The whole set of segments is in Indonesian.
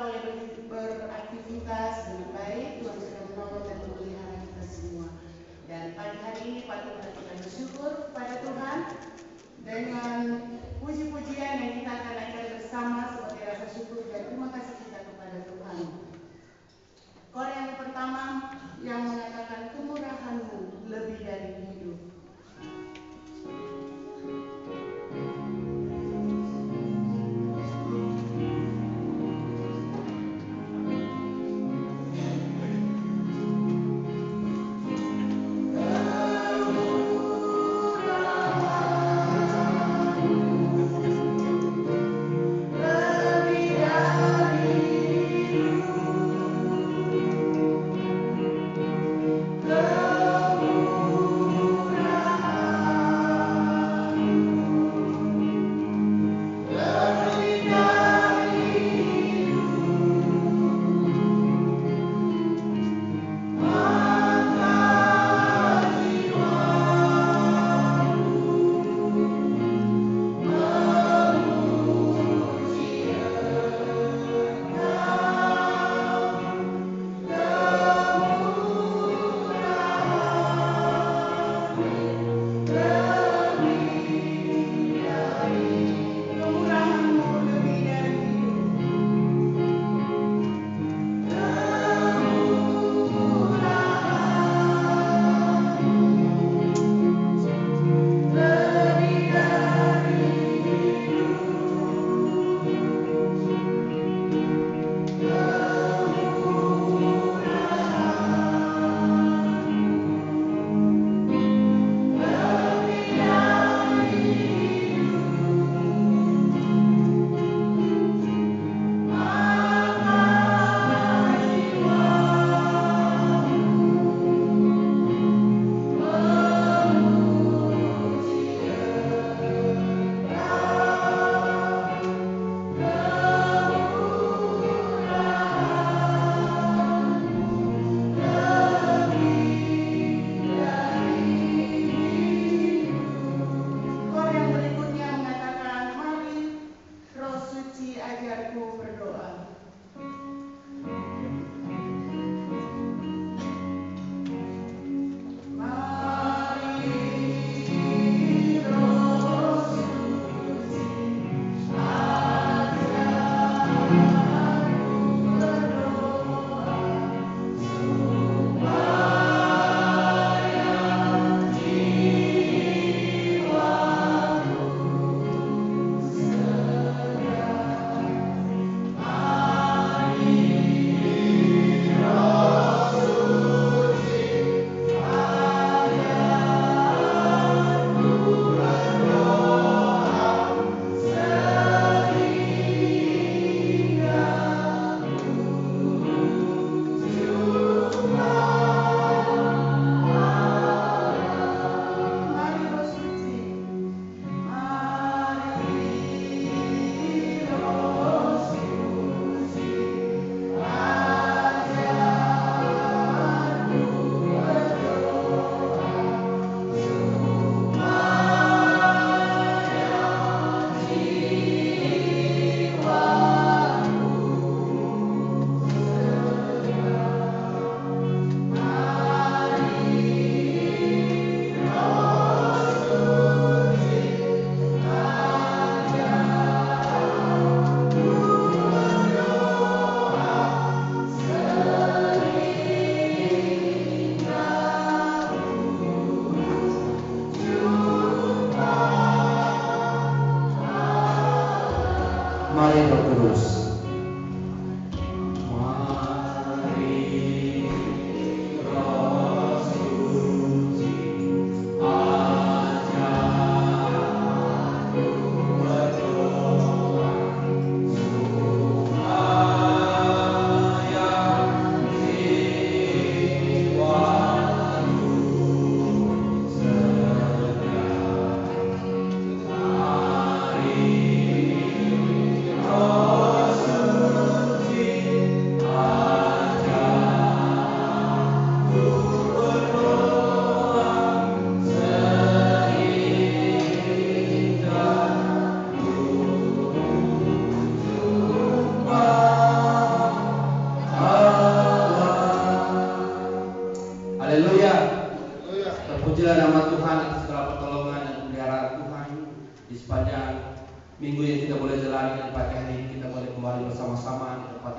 boleh beraktivitas dengan baik. Tuhan sudah menolong dan memelihara kita semua. Dan pagi hari ini patutlah kita bersyukur kepada Tuhan dengan puji-pujian yang kita akan naikkan bersama sebagai rasa syukur dan terima kasih kita kepada Tuhan. Kor yang pertama yang mengatakan kemurahan-Mu lebih dari hidup. Lebih dari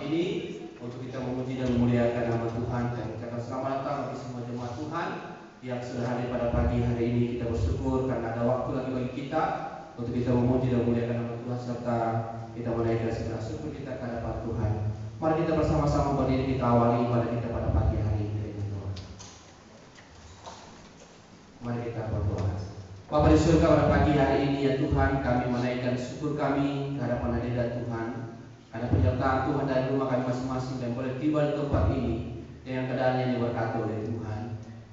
ini untuk kita memuji dan memuliakan nama Tuhan. Dan kita selamat datang bagi semua jemaat Tuhan yang sudah hadir pada pagi hari ini. Kita bersyukur karena ada waktu lagi bagi kita untuk kita memuji dan memuliakan nama Tuhan serta kita menaikkan segala syukur kita ke hadapan Tuhan. Mari kita bersama-sama berdiri, kita awali ibadah kita pada pagi hari ini dengan doa. Mari kita berdoa. Bapa di surga, pada pagi hari ini ya Tuhan, kami menaikkan syukur kami ke hadapan hadirat Tuhan. Ada penyertaan Tuhan dari rumah kami masing-masing dan boleh tiba di tempat ini dengan keadaan yang diberkati oleh Tuhan.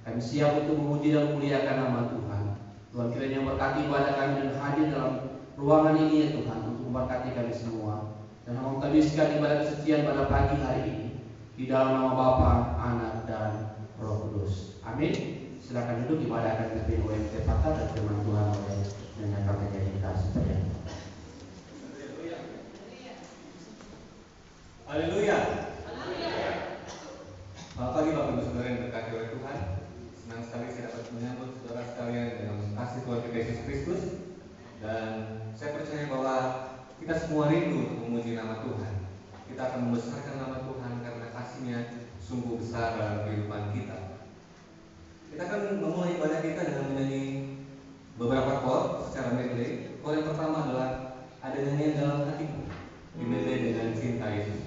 Kami siap untuk memuji dan memuliakan nama Tuhan. Tuhan kiranya berkati ibadah kami dan hadir dalam ruangan ini ya Tuhan untuk memberkati kami semua. Dan menghabiskan ibadah kesucian pada pagi hari ini di dalam nama Bapa, Anak dan Roh Kudus. Amin. Silakan duduk, ibadah akan dipimpin oleh Pastor dan firman Tuhan oleh Nyonya Kartini dikasih saja. Haleluya. Selamat pagi Bapak Ibu Saudara yang berkati oleh Tuhan. Senang sekali saya dapat menyambut saudara sekalian dengan kasih Tuhan kita Yesus Kristus. Dan saya percaya bahwa kita semua rindu untuk memuji nama Tuhan. Kita akan membesarkan nama Tuhan karena kasih-Nya sungguh besar dalam kehidupan kita. Kita akan memulai ibadah kita dengan menyanyi beberapa chord secara medley. Chord yang pertama adalah Ada Nyanyian Dalam Hatiku, di medley dengan Cinta Yesus.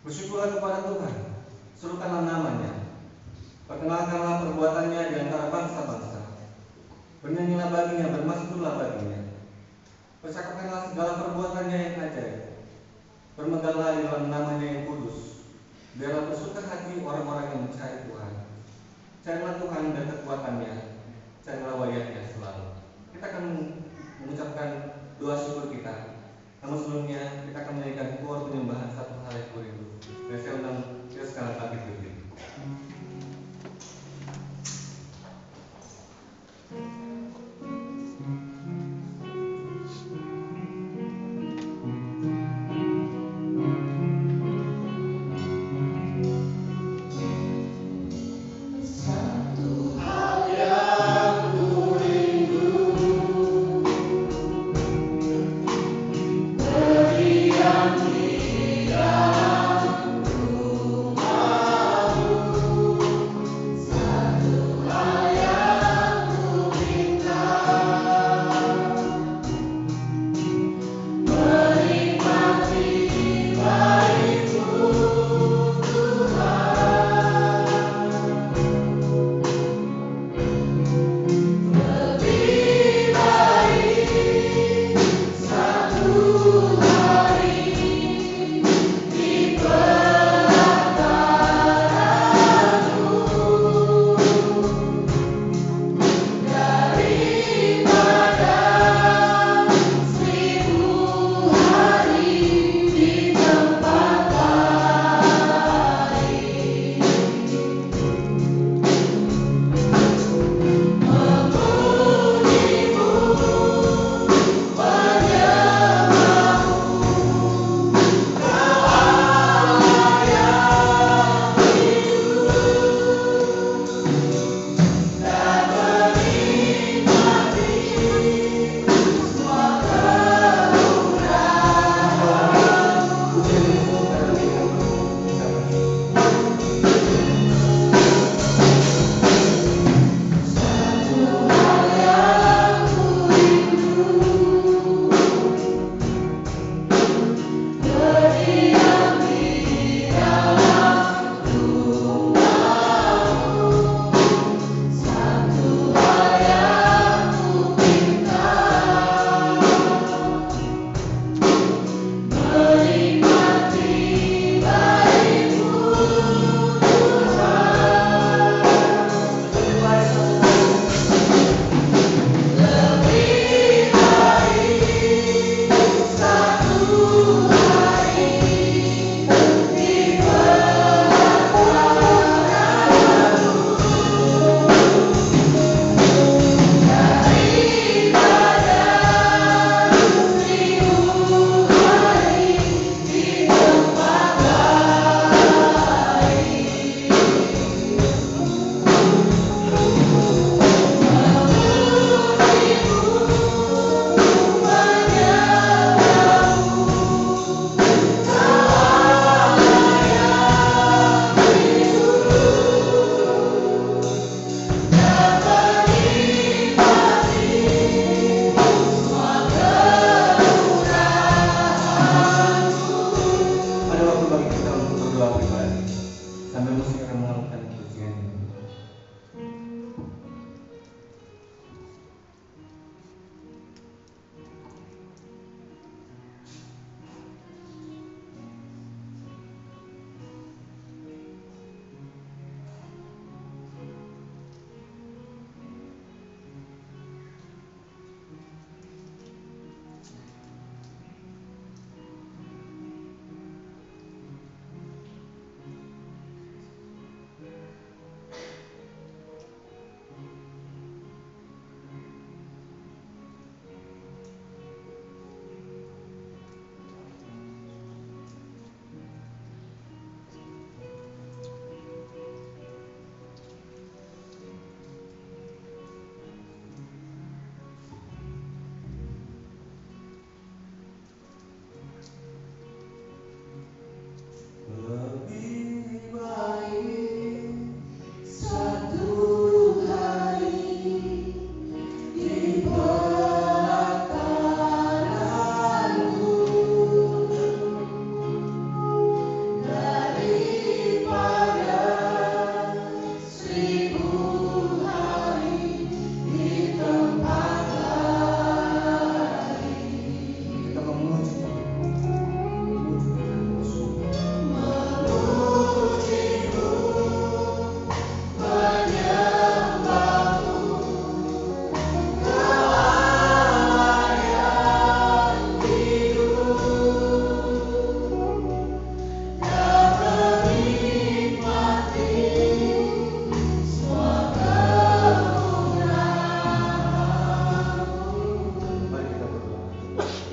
Bersyukurlah kepada Tuhan, serukanlah namanya, perkenalkanlah perbuatannya di antara bangsa-bangsa. Bernyanyilah baginya, bermasmurlah baginya. Percakapkanlah segala perbuatannya yang ajaib. Bermegahlah di dalam namanya yang kudus. Biarlah bersuka hati orang-orang yang mencari Tuhan. Carilah Tuhan dan kekuatannya, carilah wajahnya selalu. Kita akan mengucapkan doa syukur kita. Namun sebelumnya kita akan menyanyikan koor penyembahan satu hal yang rindu. Dan saya undang kita sekarang bangkit berdiri. Rumah mengalukan pujian ini.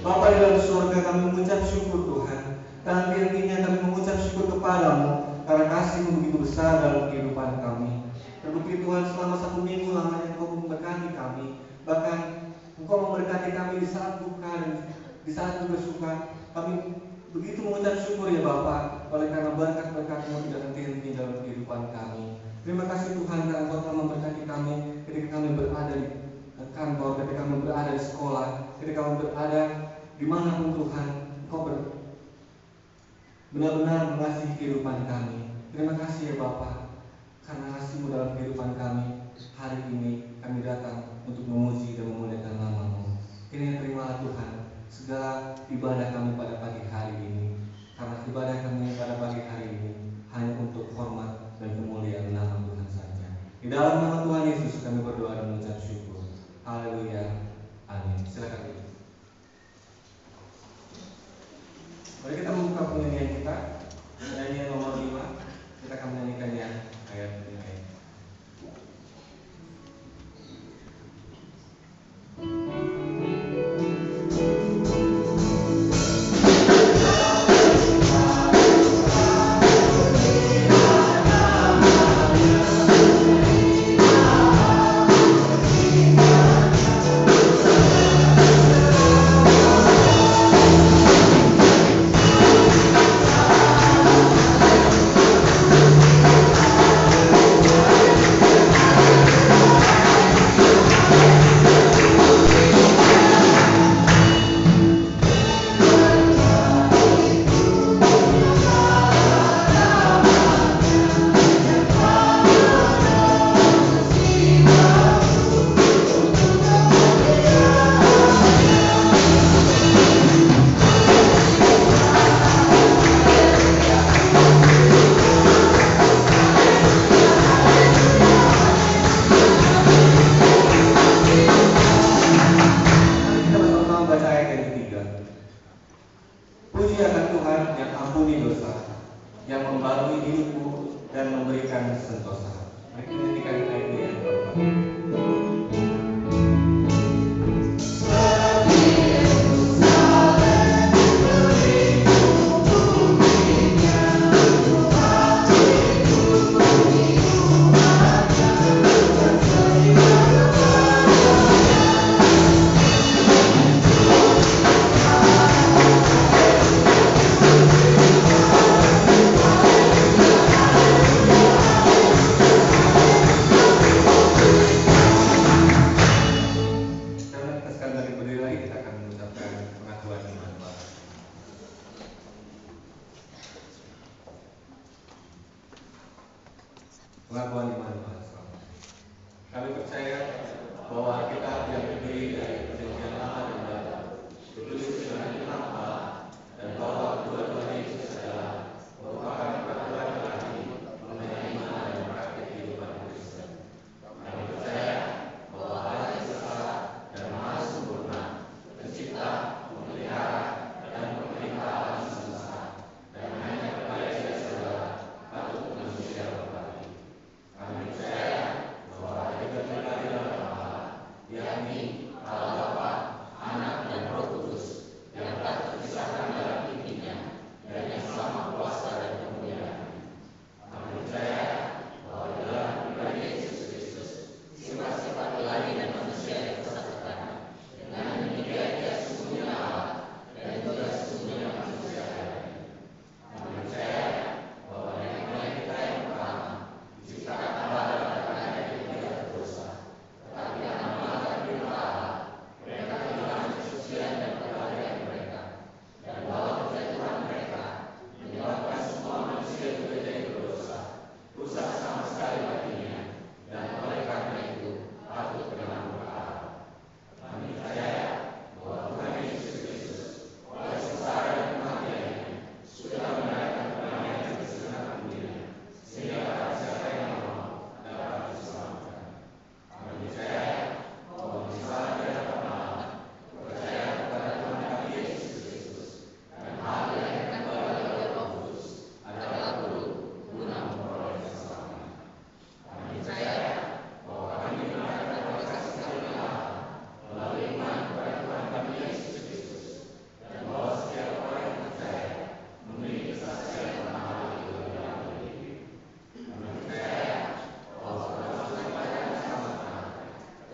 Bapa di dalam surga, kami mengucap syukur Tuhan. Dan hati-hatinya kami mengucap syukur kepadamu karena kasih-Mu begitu besar dalam kehidupan kami. Terbukti Tuhan, selama 1 minggu lamanya Engkau memberkati kami. Bahkan Engkau memberkati kami di saat duka dan di saat juga suka. Kami begitu mengucap syukur ya Bapa, oleh karena berkat-berkat-Mu tidak henti-henti dalam kehidupan kami. Terima kasih Tuhan karena Engkau telah memberkati kami ketika kami berada di kantor, ketika kami berada di sekolah, ketika kami berada dimanapun Tuhan, Engkau benar-benar mengasihi kehidupan kami. Terima kasih ya Bapa, karena kasih-Mu dalam kehidupan kami. Hari ini kami datang untuk memuji dan memuliakan nama-Mu. Kiranya terimalah Tuhan segala ibadah kami pada pagi hari ini, karena ibadah kami pada pagi hari ini hanya untuk hormat dan kemuliaan nama Tuhan saja. Di dalam nama Tuhan Yesus kami berdoa dan mengucap syukur. Haleluya. Amin. Silakan. Mari kita membuka penyanyian kita, penyanyian nomor 5. Kita akan menyanyikannya ayat demi ayat. Pengakuan iman bangsa. Kami percaya bahwa Alkitab yang terdiri dari Perjanjian Lama dan Baru ditulis dengan ilham Allah dan bahwa kedua-duanya itu adalah merupakan peraturan ilahi mengenai iman dan praktik kehidupan Kristen. Kami percaya bahwa Allah yang esa dan maha sempurna, pencipta, memelihara, dan pemerintah alam semesta, dan hanya kepada Dia saja patut manusia berbakti. Kami percaya bahwa ada tiga pribadi dalam Allah, yakni Allah Bapa, Anak, dan Roh Kudus, yang tak terpisahkan dalam intinya dan yang sama kuasa dan kemuliaan. Kami percaya bahwa dalam pribadi Yesus Kristus, sifat-sifat ilahi dan manusia yang bersatukan. Dengan demikian Dia sesungguhnya Allah dan juga sesungguhnya manusia. Kami percaya bahwa nenek moyang kita yang pertama diciptakan Allah dalam keadaan yang tidak berdosa, tetapi karena melanggar perintah Allah, mereka kehilangan kesucian dan kebahagiaan mereka, dan bahwa kejatuhan mereka menyebabkan semua manusia juga jadi berdosa, rusak sama sekali batinnya, dan oleh karena itu patut kena murka Allah. Kami percaya bahwa Tuhan Yesus Kristus oleh sengsara dan kematiannya sudah menaikkan kemenangan dan kesenangan dunia, sehingga barang siapa yang mau dapat diselamatkan. Kami percaya bahwa misalnya di hadapan Allah, percaya kepada Tuhan kami Yesus Kristus, dan hal yang kembali oleh Roh Kudus adalah perlu guna memperoleh keselamatan. Kami percaya bahwa kami mendapatkan kasih karunia Allah melalui iman kepada Tuhan kami Yesus Kristus, dan bahwa setiap orang yang percaya memiliki kesaksian tentang hal itu lebih lanjut. Kami percaya bahwa permasalahan ibadah bersama-sama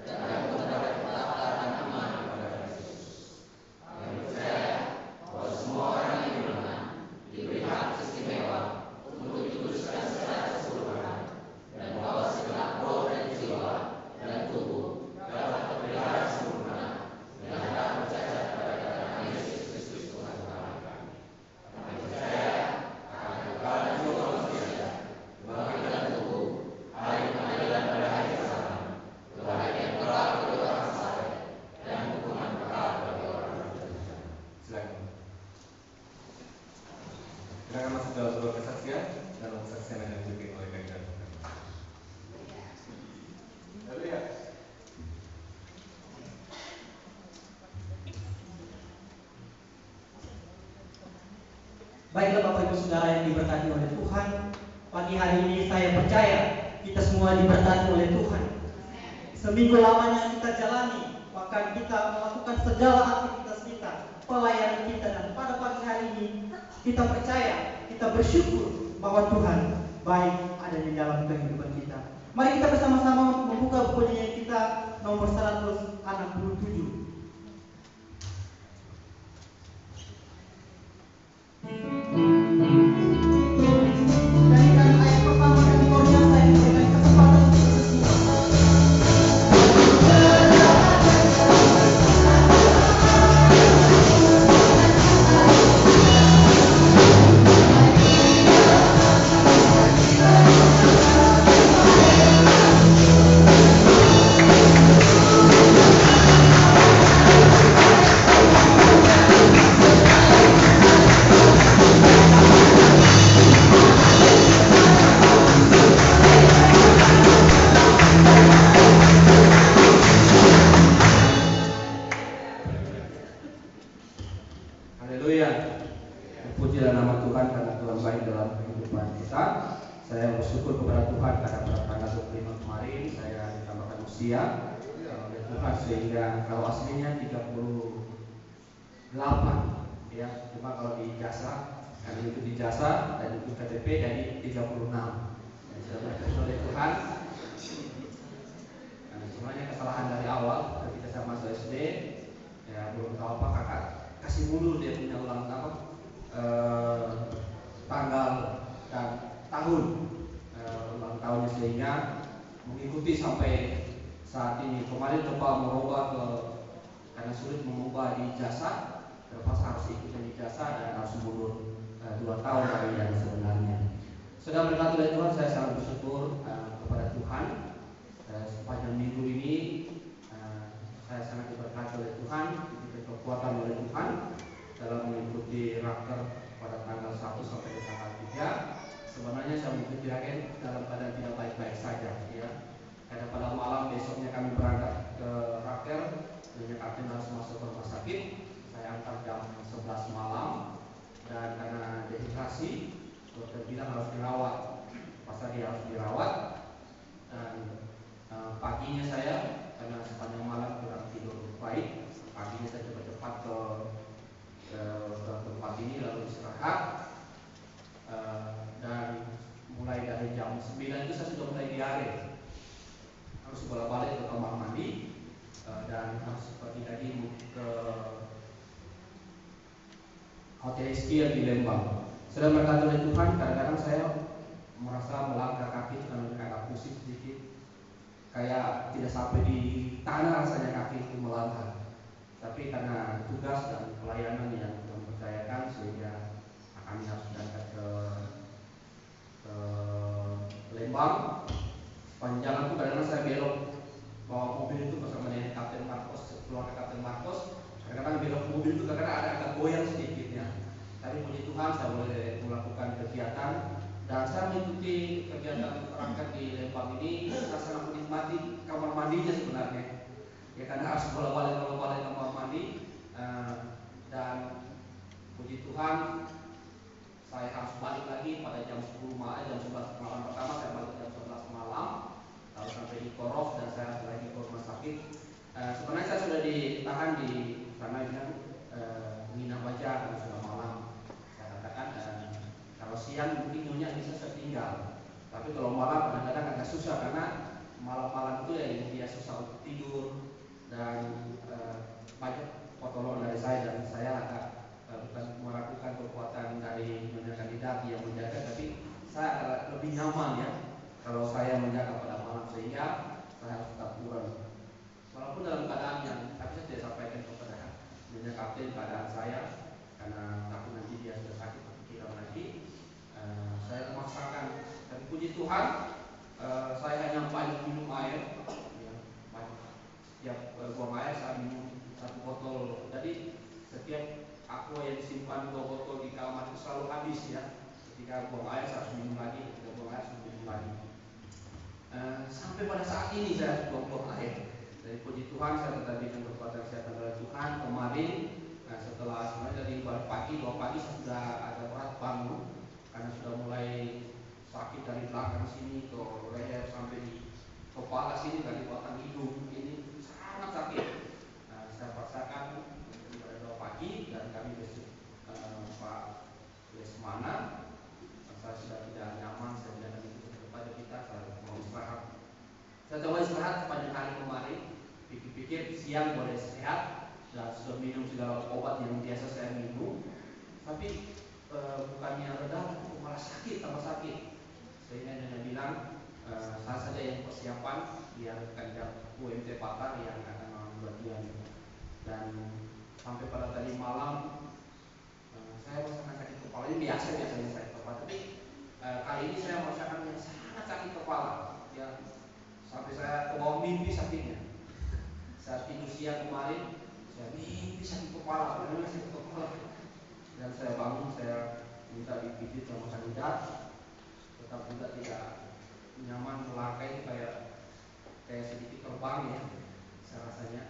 tergantung pada ketaatan iman kepada Kristus. Kami percaya bahwa semua orang yang beriman diberi hak istimewa untuk dikuduskan secara keseluruhan, dan bahwa segenap roh dan jiwa dan tubuh dapat terpelihara sempurna dengan tak bercacat pada kedatangan Yesus Kristus Tuhan kami. Kami percaya akan kekal dan jiwa manusia, kebangkitan tubuh, hari pengadilan pada hari kiamat, kebahagiaan kelak bagi orang saleh, dan hukuman kekal bagi orang berdosa. Silakan. Silakan masuk dalam dua kesaksian, dalam kesaksian yang dipimpin oleh Kak. Haleluya. Baiklah Bapak Ibu Saudara yang diberkati oleh Tuhan, pagi hari ini saya percaya kita semua diberkati oleh Tuhan. Seminggu lamanya kita jalani, bahkan kita melakukan segala aktivitas kita, pelayanan kita, dan pada pagi hari ini kita percaya, kita bersyukur bahwa Tuhan baik ada di dalam kehidupan kita. Mari kita bersama-sama membuka buku nyanyian kita nomor 167. Dari ayat pertama dan kemudian saya memberikan kesempatan untuk bersiap. Haleluya. Pujilah nama Tuhan karena Tuhan baik dalam kehidupan kita. Saya bersyukur kepada Tuhan karena pada tanggal 25 kemarin saya ditambahkan usia oleh Tuhan, sehingga kalau aslinya 38 ya, cuma kalau di ijazah karena itu ijazah dan itu KTP jadi 36. Dan sudah berkati oleh Tuhan. Karena semuanya kesalahan dari awal ketika saya masuk SD, ya belum tahu apa kakak kasih mundur dia punya ulang tanggal dan tahun ulang tahunnya, sehingga mengikuti sampai saat ini. Kemarin coba merubah karena sulit mengubah ijazah, terpaksa harus ikutin ijazah dan harus mundur 2 tahun dari yang sebenarnya. Sudah berkati oleh Tuhan, saya sangat bersyukur operasi, dokter bilang harus dirawat. Pas dia harus dirawat, dan paginya saya karena sepanjang malam kurang tidur baik, paginya saya cepat-cepat ke tempat ini lalu istirahat. Dan mulai dari jam 9 itu saya sudah mulai diare, harus bolak-balik ke kamar mandi, dan harus pergi lagi ke Hotel Esquire di Lembang. Sudah berkata oleh Tuhan, kadang-kadang saya merasa melangkah kaki karena agak pusing sedikit, kayak tidak sampai di tanah rasanya kaki itu melangkah. Tapi karena tugas dan pelayanan yang Tuhan percayakan, sehingga kami harus berangkat ke Lembang. Sepanjang jalan itu kadang-kadang saya belok bawa mobil itu bersama dengan Kapten Marcos, keluarga Kapten Marcos. Kadang-kadang belok mobil itu kadang-kadang ada agak goyang sedikit ya. Tapi puji Tuhan saya boleh melakukan kegiatan, dan saya mengikuti kegiatan perangkat di Lembang ini. Saya sangat menikmati kamar mandinya sebenarnya. Ya karena harus bolak-balik kamar mandi, dan puji Tuhan saya harus balik lagi pada jam 10 malam, jam 11 malam pertama saya balik jam 11 malam, lalu sampai di Korof dan saya harus lagi ke rumah sakit. Sebenarnya saya sudah ditahan di sana bilang nginap aja karena sudah malam. Saya katakan kalau siang mungkin nyonya bisa saya tinggal, tapi kalau malam kadang-kadang agak susah karena malam-malam itu ya dia susah untuk tidur, dan banyak pertolongan dari saya, dan saya agak bukan melakukan kekuatan dari nyonya kandidat yang menjaga, tapi saya agak lebih nyaman ya kalau saya menjaga pada malam, sehingga saya harus tetap turun walaupun dalam keadaan yang tapi saya tidak sampaikan kepada nyonya kapten keadaan saya karena takut nanti dia sudah sakit pikiran lagi. Saya memaksakan, tapi puji Tuhan saya hanya banyak minum air ya, setiap buang air saya minum 1 botol. Jadi setiap aqua yang disimpan 2 botol di kamar itu selalu habis ya. Ketika buang air saya harus minum lagi, ketika buang air saya minum lagi. Sampai pada saat ini saya harus buang air. Dari puji Tuhan saya tetap dengan kekuatan kesehatan dari Tuhan. Kemarin setelah sebenarnya dari pagi 2 pagi saya sudah agak berat bangun karena sudah mulai sakit dari belakang sini ke leher sampai di kepala sini, dari batang hidung ini sangat sakit. Saya paksakan pada 2 pagi dan kami besok Pak Lesmana, saya sudah tidak nyaman, saya bilang kepada kita saya mau istirahat. Saya coba istirahat sepanjang hari kemarin, pikir-pikir siang boleh sehat dan sudah minum segala obat yang biasa saya minum, tapi bukannya reda, malah sakit, tambah sakit. Sehingga dia bilang saya saja yang persiapan biar kandidat UMT Patar yang akan membuat dia. Dan sampai pada tadi malam saya merasakan sakit kepala. Ini biasanya sakit kepala, tapi kali ini saya merasakan yang sangat sakit kepala ya, sampai saya ke bawah mimpi sakitnya. Saat tidur siang kemarin saya mimpi sakit kepala, benar-benar sakit kepala. Dan saya bangun, saya minta dipijit sama kandidat, tetap juga tidak nyaman, melangkai kayak sedikit terbang ya saya rasanya.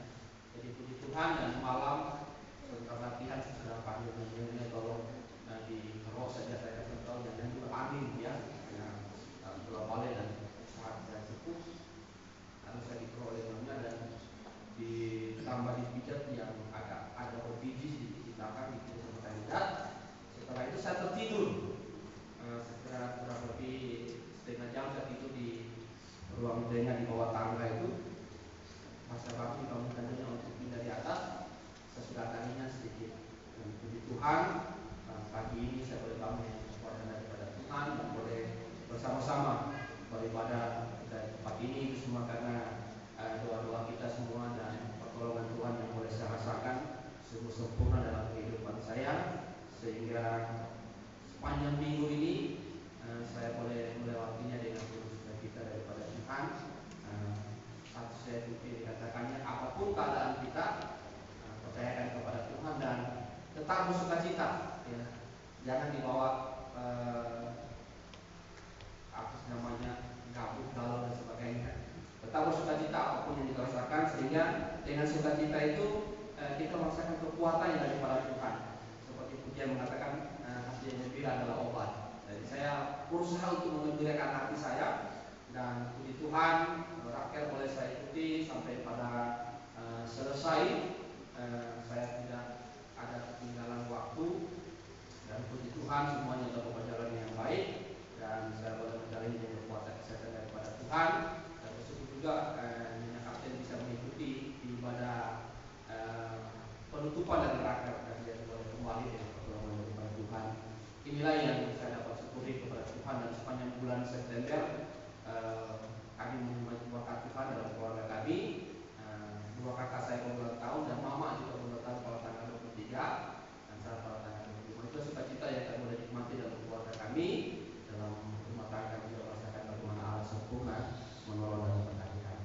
Jadi puji Tuhan, dan malam setelah latihan sudah panggil nyonya tolong di kerok saja, saya kasih tahu jangan juga angin ya, bola balik dan saat saya cukup harus saya dikerok oleh nyonya dan ditambah dipijat yang agak ada OTG sedikit di belakang itu sama kandidat. Setelah itu saya tertidur setelah kurang lebih setengah jam saya tidur di ruang dengar di bawah tangga itu. Pas saya bangun dibangunkan nyonya untuk pindah di atas, saya sudah agak ringan sedikit. Dan puji Tuhan pagi ini saya boleh bangun dengan kekuatan daripada Tuhan dan boleh bersama-sama beribadah di tempat ini. Itu semua karena doa-doa kita semua dan pertolongan Tuhan yang boleh saya rasakan sungguh sempurna dalam kehidupan saya, sehingga sepanjang minggu ini saya boleh melewatinya dengan penuh sukacita daripada Tuhan. Satu saya dikatakannya apapun keadaan kita, percayakan kepada Tuhan dan tetap bersukacita ya. Jangan dibawa apa namanya gabut, galau dan sebagainya. Tetap bersukacita apapun yang kita rasakan, sehingga dengan sukacita itu kita merasakan kekuatan yang daripada Tuhan. Seperti pujian mengatakan hati dia gembira adalah obat. Jadi saya berusaha untuk menggembirakan hati saya, dan puji Tuhan Rakel boleh saya ikuti sampai pada selesai. Saya tidak ada ketinggalan waktu, dan puji Tuhan semuanya dalam perjalanan yang baik, dan saya boleh menjalani dengan kekuatan kesehatan daripada Tuhan. Dan bersyukur juga Nyonya Kapten bisa mengikuti di ibadah penutupan dari Rakel, dan dia boleh kembali dengan pertolongan daripada Tuhan. Inilah yang saya dapat syukuri kepada Tuhan, dan sepanjang bulan September kami menikmati berkat Tuhan dalam keluarga kami. Dua kakak saya berulang tahun, dan mama juga berulang tahun pada tanggal 23, dan saya pada tanggal 25. Itu sukacita yang kami boleh nikmati dalam keluarga kami. Dalam rumah tangga kami juga merasakan bagaimana Allah sempurna menolong dan memberkati kami.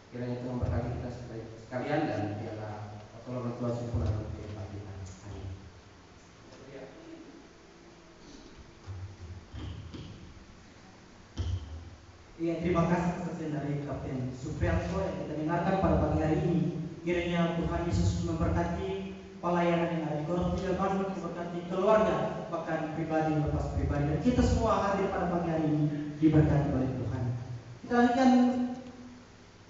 Kiranya Tuhan memberkati kita sekalian, dan biarlah pertolongan Tuhan sempurna dalam kehidupan kita. Amin. Iya, terima kasih kesaksian dari Kapten Supriyanto yang kita dengarkan pada pagi hari ini. Kiranya Tuhan Yesus memberkati pelayanan yang ada di Korok Tiga Bandung, memberkati keluarga, bahkan pribadi lepas pribadi, dan kita semua hadir pada pagi hari ini diberkati oleh Tuhan. Kita lanjutkan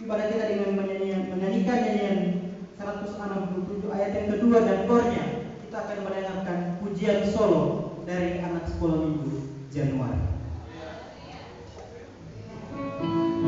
ibadah kita dengan menyanyikan nyanyian 167 ayat yang kedua dan kornya. Kita akan mendengarkan pujian solo dari anak sekolah minggu Januari. Thank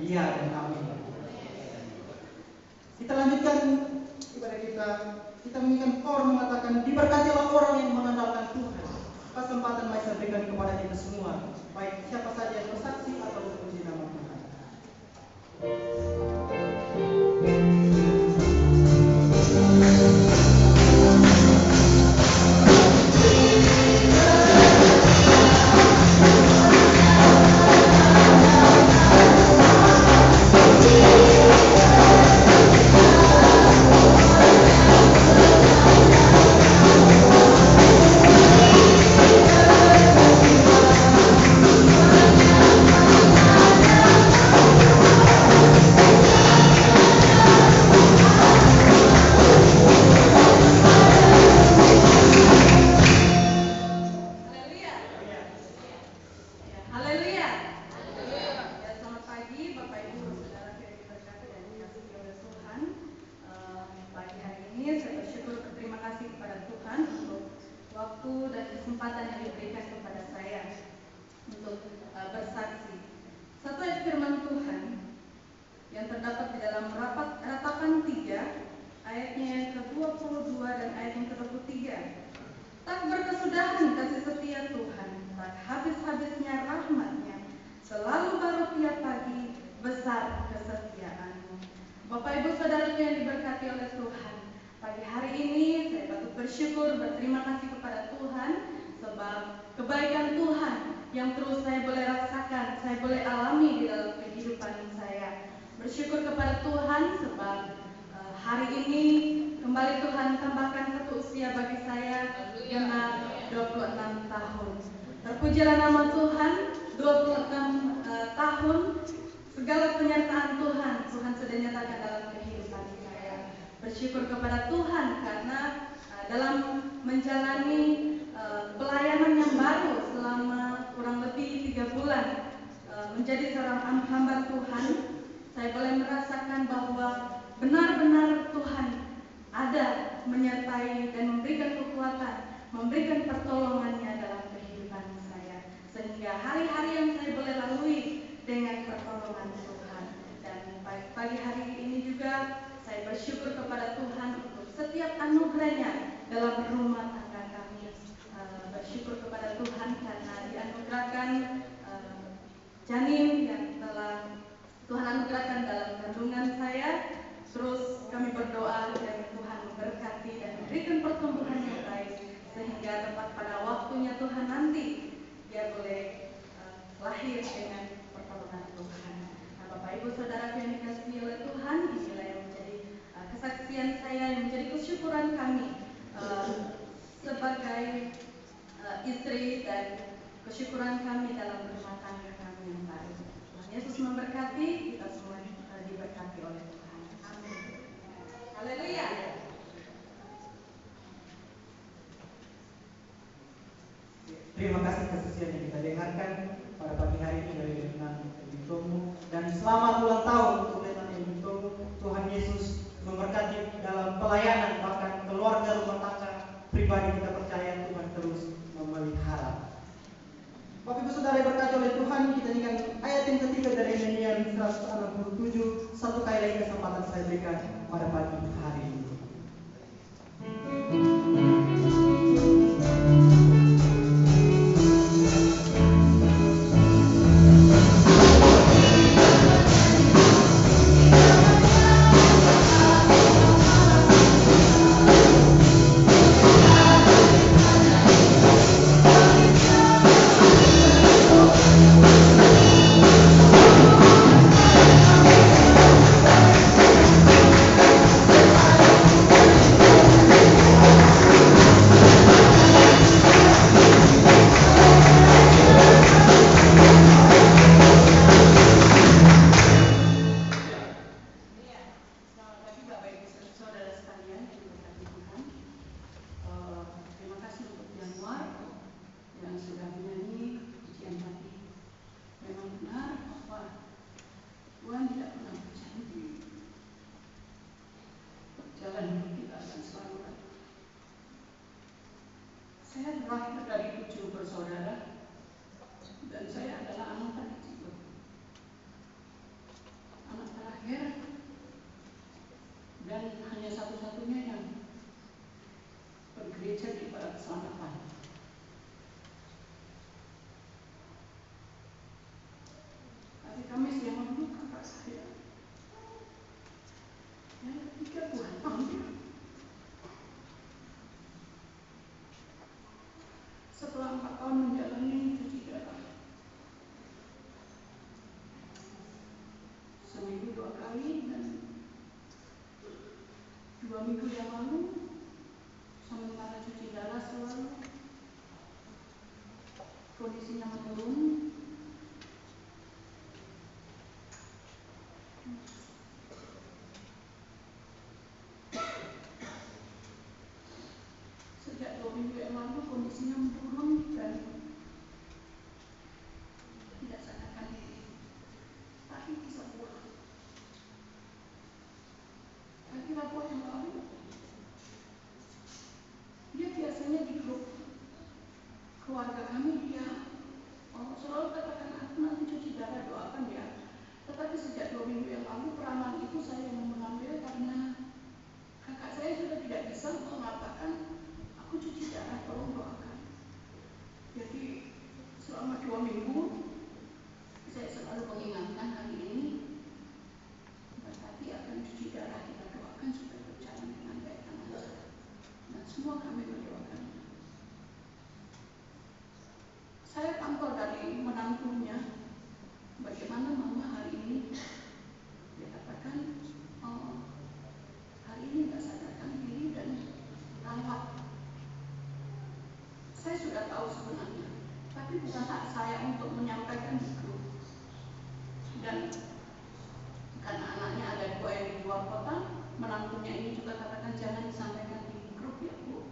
Iya dan amin. Kita lanjutkan ibadah kita. Kita menginginkan Paul mengatakan, diberkatilah orang yang mengandalkan Tuhan. Kesempatan mari saya berikan kepada kita semua, baik siapa saja yang bersaksi atau memuji nama Tuhan. Terpujilah nama Tuhan, 26 tahun segala penyertaan Tuhan sudah nyatakan dalam kehidupan saya. Bersyukur kepada Tuhan karena dalam menjalani pelayanan yang baru selama kurang lebih 3 bulan menjadi seorang hamba Tuhan, saya boleh merasakan bahwa benar-benar Tuhan ada menyertai dan memberikan kekuatan, memberikan pertolongannya dalam kehidupan saya, sehingga hari-hari yang saya boleh lalui dengan pertolongan Tuhan. Dan pagi hari ini juga saya bersyukur kepada Tuhan untuk setiap anugerahnya dalam rumah tangga kami. Bersyukur kepada Tuhan karena dianugerahkan janin yang telah Tuhan anugerahkan dalam kandungan saya. Terus kami berdoa dan Tuhan memberkati dan memberikan pertumbuhan yang baik, sehingga tepat pada waktunya Tuhan nanti dia boleh lahir dengan pertolongan Tuhan. Nah, Bapak Ibu Saudara yang dikasihi oleh Tuhan, inilah yang menjadi kesaksian saya, yang menjadi kesyukuran kami sebagai istri, dan kesyukuran kami dalam rumah tangga kami yang baru. Tuhan Yesus memberkati, kita semua diberkati oleh Tuhan. Amin. Haleluya. Terima kasih kesaksian yang kita dengarkan pada pagi hari ini dari Letnan Edwin Tomu, dan selamat ulang tahun untuk Letnan Edwin Tomu. Tuhan Yesus memberkati dalam pelayanan, bahkan keluarga, rumah tangga pribadi kita percaya Tuhan terus memelihara. Bapak Ibu Saudara yang berkati oleh Tuhan, kita nyanyikan ayat yang ketiga dari nyanyian 167. Satu kali lagi kesempatan saya berikan pada pagi hari ini. Saya terakhir dari 7 bersaudara dan saya adalah anak terkecil. dan hanya satu-satunya yang bergereja di Barat Keselamatan. Hari Kamis yang lalu kakak saya yang ketiga Tuhan panggil. Setelah 4 tahun menjalani cuci darah, seminggu 2 kali dan 2 minggu yang lalu, sementara cuci darah selalu kondisinya menurun. Sejak 2 minggu yang lalu kondisinya menurun dan tidak sadarkan diri. Tapi bisa pulang. Hari Rabu yang lalu, dia biasanya di grup keluarga kami dia selalu katakan aku nanti cuci darah doakan ya. Tetapi sejak 2 minggu yang lalu peranan itu saya yang mengambil karena kakak saya sudah tidak bisa mengatakan aku cuci darah tolong doakan. Jadi selama 2 minggu saya selalu mengingatkan hari ini berarti akan cuci darah kita doakan supaya berjalan dengan baik dan lancar. Dan semua kami berdoakan. Saya pantau dari menantunya bagaimana mama hari ini. Dia katakan hari ini nggak sadarkan diri dan rawat. Saya sudah tahu sebenarnya, tapi bukan hak saya untuk menyampaikan di grup. Dan karena anaknya ada 2 yang di luar kota, menantunya ini juga katakan jangan disampaikan di grup ya Bu,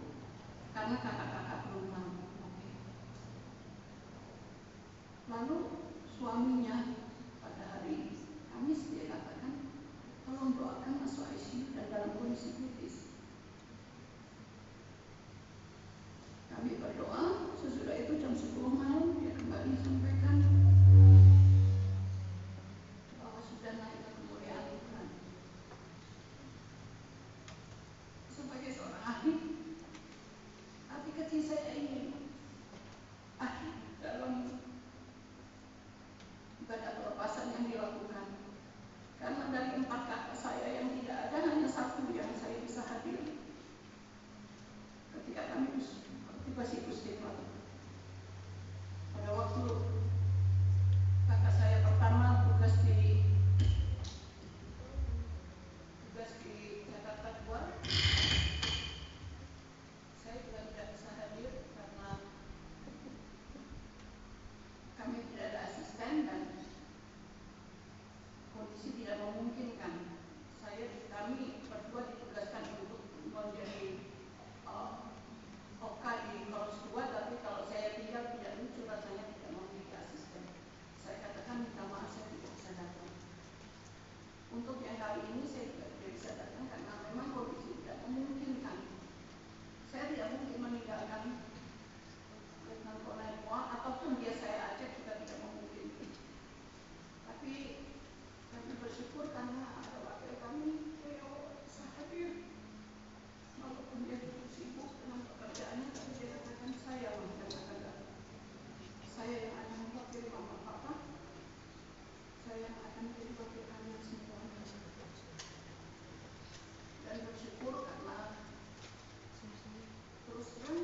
karena kakak-kakak belum tahu. Lalu suaminya pada hari Kamis dia katakan tolong doakan masuk ICU dan dalam kondisi kritis. Kami berdoa, sesudah itu jam 10 malam dia kembali sampaikan bahwa sudah naik ke kemuliaan Tuhan. Sebagai seorang ahli, hati kecil saya ingin ahli dalam ibadah pelepasan yang dilakukan. Karena dari 4 kakak saya yang tidak ada, hanya 1 yang saya bisa hadir ketika kami aktivasi Istiqlal. Pada waktu kakak saya pertama tugas di Jakarta 2, saya juga tidak bisa hadir karena kami tidak ada asisten dan kondisi tidak memungkinkan. Kami berdua ditugaskan untuk menjadi OK di Korus 2, tapi kalau saya tinggal tidak lucu rasanya tidak memiliki asisten. Saya katakan minta maaf saya tidak bisa datang. Untuk yang kali ini saya juga tidak bisa datang karena memang kondisi tidak memungkinkan. Saya tidak mungkin meninggalkan Letnan Kolonel Moa ataupun dia saya ajak juga tidak memungkinkan. Tapi kami bersyukur karena ada wakil kami Theo bisa hadir. Walaupun dia cukup sibuk dengan pekerjaannya, tapi dia katakan saya yang akan datang. Saya yang akan mewakili mama papa. Saya yang akan menjadi wakil kalian semuanya. Dan bersyukur karena terus terang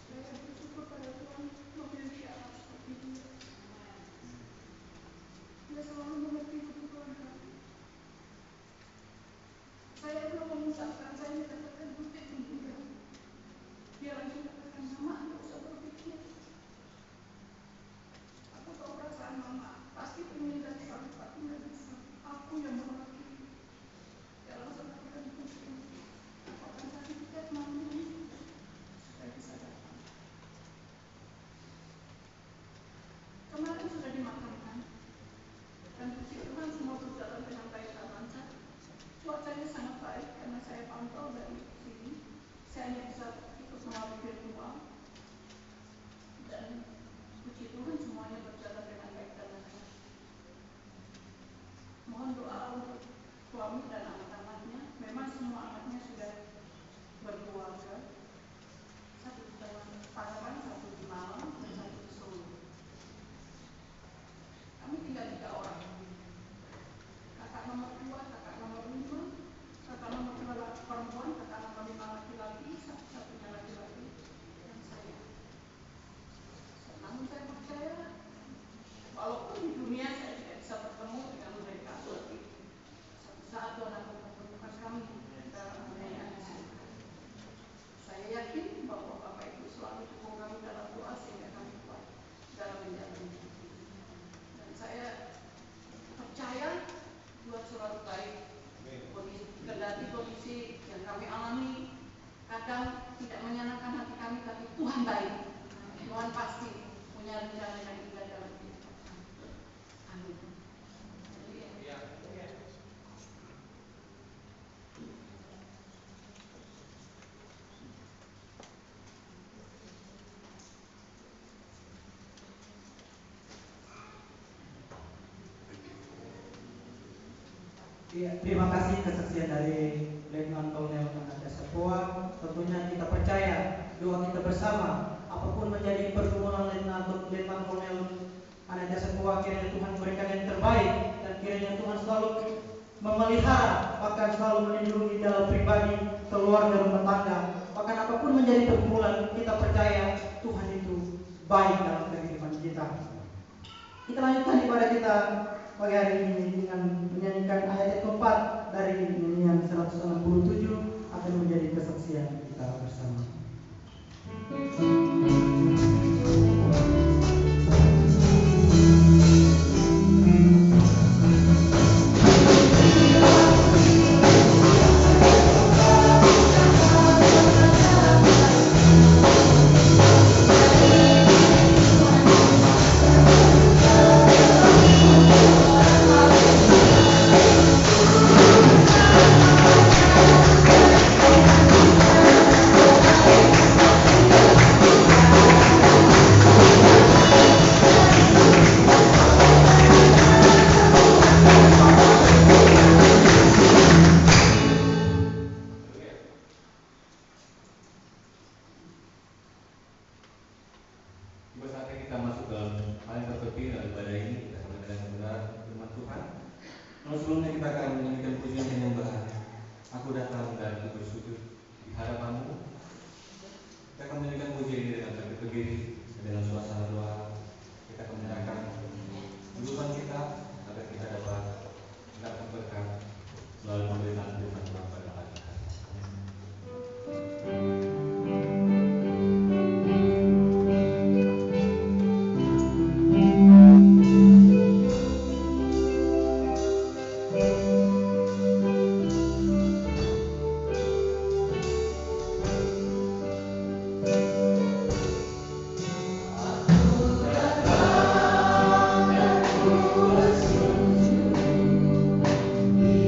saya bersyukur pada Tuhan memiliki anak seperti dia. Dia selalu mengerti kebutuhan kami. Saya belum mengucapkan, saya dikatakan butik dia. Dia langsung katakan, Mama, Anda usah berpikir. Aku tahu perasaan Mama, pasti pengen dan selalu tapi nggak bisa. Aku yang mewakili. Dia langsung katakan butik. Aku akan cari tiket Mama ini supaya bisa datang. Kemarin sudah dimakamkan. Dan puji Tuhan semua berjalan dengan baik dan lancar. Cuacanya sangat baik karena saya pantau dari sini. Saya hanya bisa ikut melalui virtual. Dan puji Tuhan semuanya berjalan dengan baik dan lancar. Mohon doa untuk suami dan anak-anaknya. Memang semua Kadang tidak menyenangkan hati kami, tapi Tuhan baik. Tuhan pasti punya rencana yang indah dalam hidup kami. Amin. Iya, terima kasih kesaksian dari Letnan Kolonel Ananda Sapoa. Tentunya kita percaya doa kita bersama, apapun menjadi pergumulan Letnan Kolonel Ananda Sapoa, kiranya Tuhan berikan yang terbaik dan kiranya Tuhan selalu memelihara, bahkan selalu melindungi dalam pribadi, keluarga, rumah tangga. Bahkan apapun menjadi pergumulan, kita percaya Tuhan itu baik dalam kehidupan kita. Kita lanjutkan ibadah kita pagi hari ini dengan menyanyikan ayat keempat dari nyanyian 167 akan menjadi kesaksian kita bersama. Sebelumnya kita akan menyanyikan pujian penyembahan. Aku datang dan aku bersujud di hadapanmu. Kita akan menyanyikan pujian ini dengan berdiri dengan suasana doa. Kita akan menyerahkan kehidupan kita agar kita dapat mendapat berkat melalui pemberitaan Tuhan pada hari ini. Di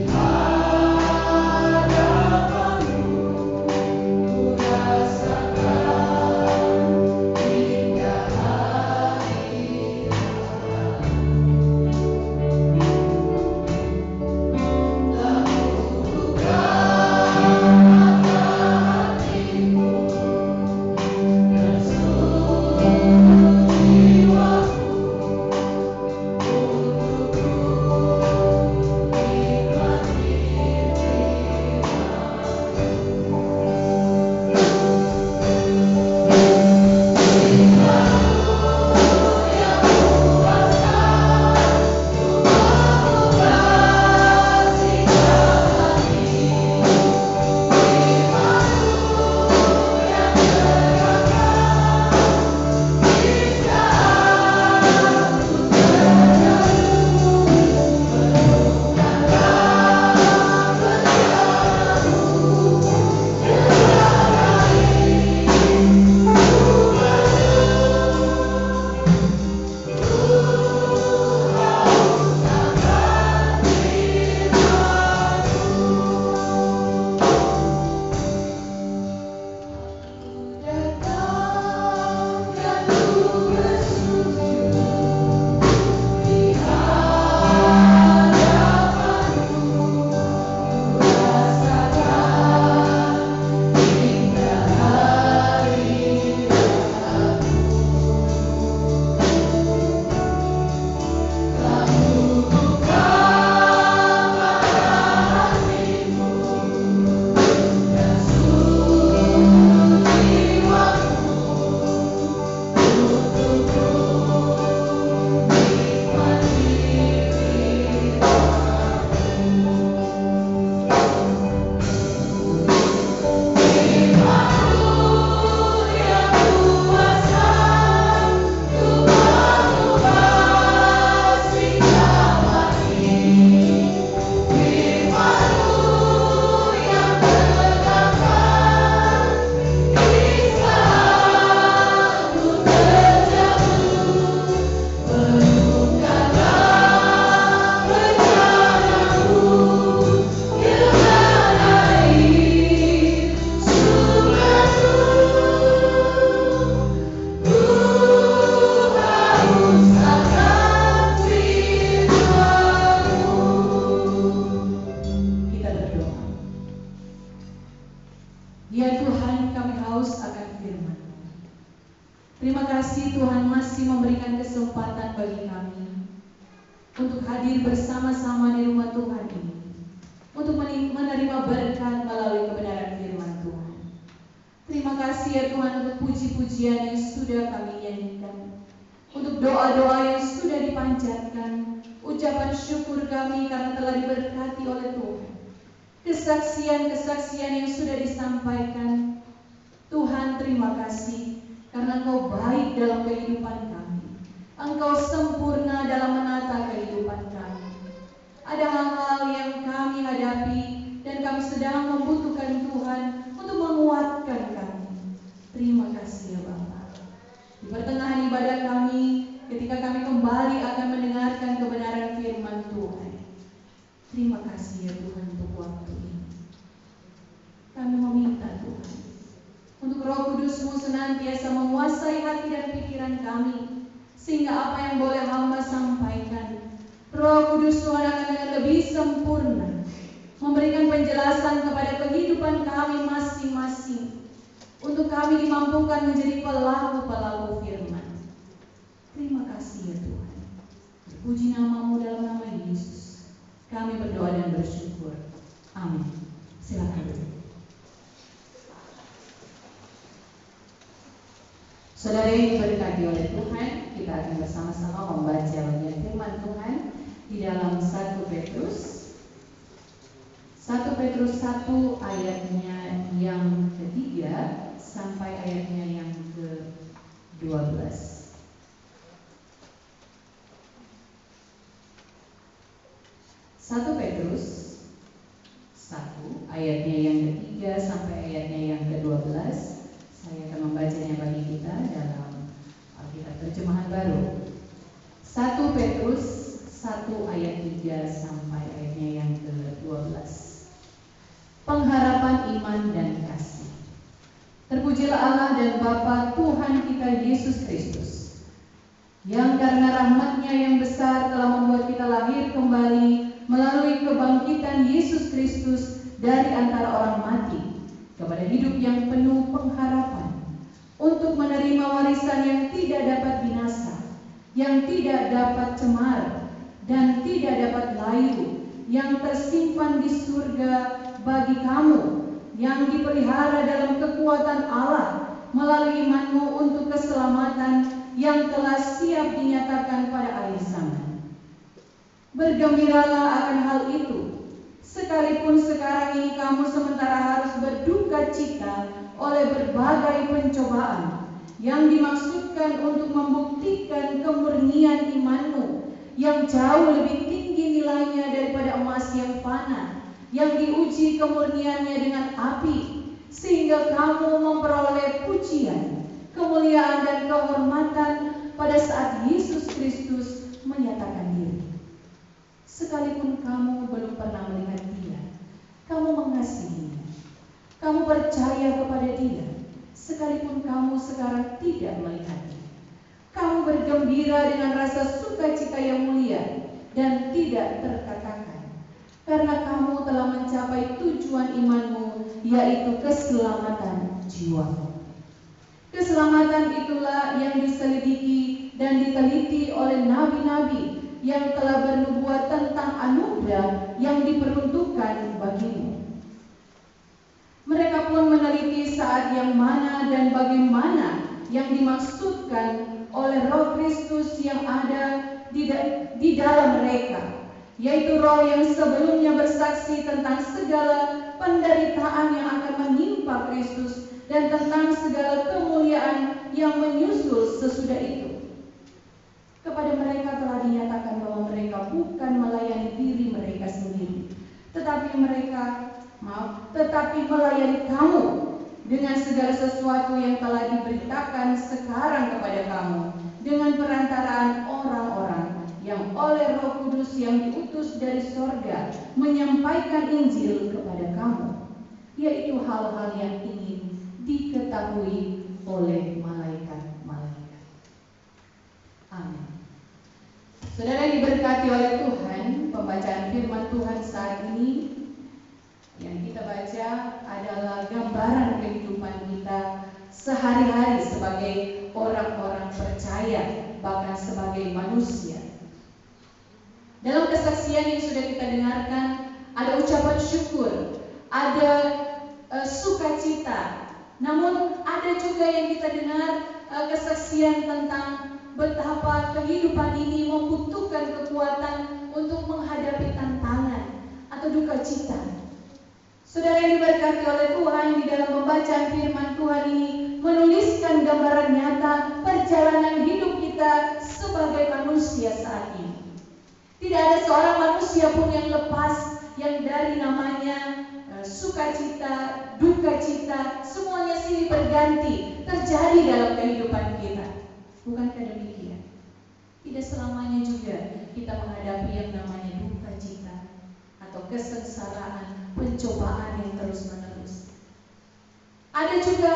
Ya Tuhan, kami haus akan firman. Terima kasih Tuhan masih memberikan kesempatan bagi kami untuk hadir bersama-sama di rumah Tuhan ini, untuk menerima berkat melalui kebenaran firman Tuhan. Terima kasih ya Tuhan untuk puji-pujian yang sudah kami nyanyikan, untuk doa-doa yang sudah dipanjatkan, ucapan syukur kami karena telah diberkati oleh Tuhan, kesaksian-kesaksian yang sudah disampaikan. Tuhan, terima kasih karena Engkau baik dalam kehidupan kami. Engkau sempurna dalam menata kehidupan kami. Ada hal-hal yang kami hadapi dan kami sedang membutuhkan Tuhan untuk menguatkan kami. Terima kasih ya Bapa. Di pertengahan ibadah kami, ketika kami kembali akan mendengarkan kebenaran firman Tuhan, terima kasih ya Tuhan untuk waktu ini. Kami meminta Tuhan untuk Roh Kudus-Mu senantiasa menguasai hati dan pikiran kami, sehingga apa yang boleh hamba sampaikan, Roh Kudus Tuhan akan dengan lebih sempurna memberikan penjelasan kepada kehidupan kami masing-masing, untuk kami dimampukan menjadi pelaku-pelaku firman. Terima kasih ya Tuhan. Terpuji nama-Mu dalam nama Yesus kami berdoa dan bersyukur. Amin. Silakan. Saudara yang diberkati oleh Tuhan, kita akan bersama-sama membaca bagian firman Tuhan di dalam 1 Petrus 1 ayatnya yang ketiga sampai ayatnya yang ke-12. 1 Petrus 1 ayatnya yang ketiga sampai ayatnya yang ke-12. Saya akan membacanya bagi kita dalam Alkitab Terjemahan Baru. 1 Petrus 1 ayat 3 sampai ayatnya yang ke-12. Pengharapan iman dan kasih. Terpujilah Allah dan Bapa Tuhan kita Yesus Kristus, yang karena rahmat-Nya yang besar telah membuat kita lahir kembali melalui kebangkitan Yesus Kristus dari antara orang mati kepada hidup yang penuh pengharapan, untuk menerima warisan yang tidak dapat binasa, yang tidak dapat cemar dan tidak dapat layu, yang tersimpan di surga bagi kamu, yang dipelihara dalam kekuatan Allah melalui imanmu untuk keselamatan yang telah siap dinyatakan pada akhir zaman. Bergembiralah akan hal itu, sekalipun sekarang ini kamu sementara harus berduka cita oleh berbagai pencobaan yang dimaksudkan untuk membuktikan kemurnian imanmu yang jauh lebih tinggi nilainya daripada emas yang fana, yang diuji kemurniannya dengan api, sehingga kamu memperoleh pujian, kemuliaan dan kehormatan pada saat Yesus Kristus menyatakan diri. Sekalipun kamu belum pernah melihat Dia, kamu mengasihinya, kamu percaya kepada Dia, sekalipun kamu sekarang tidak melihatnya. Kamu bergembira dengan rasa sukacita yang mulia dan tidak terkatakan, karena kamu telah mencapai tujuan imanmu, yaitu keselamatan jiwamu. Keselamatan itulah yang diselidiki dan diteliti oleh nabi-nabi yang telah bernubuat tentang anugerah yang diperuntukkan bagimu. Mereka pun meneliti saat yang mana dan bagaimana yang dimaksudkan oleh Roh Kristus yang ada di dalam mereka, yaitu Roh yang sebelumnya bersaksi tentang segala penderitaan yang akan menimpa Kristus dan tentang segala kemuliaan yang menyusul sesudah itu. Kepada mereka telah dinyatakan bahwa mereka bukan melayani diri mereka sendiri, tetapi melayani kamu dengan segala sesuatu yang telah diberitakan sekarang kepada kamu dengan perantaraan orang-orang yang oleh Roh Kudus yang diutus dari sorga menyampaikan Injil kepada kamu, yaitu hal-hal yang ingin diketahui oleh malaikat-malaikat. Amin. Saudara yang diberkati oleh Tuhan, pembacaan firman Tuhan saat ini yang kita baca adalah gambaran kehidupan sehari-hari sebagai orang-orang percaya, bahkan sebagai manusia. Dalam kesaksian yang sudah kita dengarkan, ada ucapan syukur, ada sukacita. Namun ada juga yang kita dengar kesaksian tentang betapa kehidupan ini membutuhkan kekuatan untuk menghadapi tantangan atau duka cita. Saudara yang diberkati oleh Tuhan, di dalam pembacaan firman Tuhan ini menuliskan gambaran nyata perjalanan hidup kita sebagai manusia saat ini. Tidak ada seorang manusia pun yang lepas yang dari namanya sukacita, duka cita, semuanya silih berganti terjadi dalam kehidupan kita. Bukankah demikian? Tidak selamanya juga kita menghadapi yang namanya duka cita atau kesengsaraan, pencobaan yang terus-menerus. Ada juga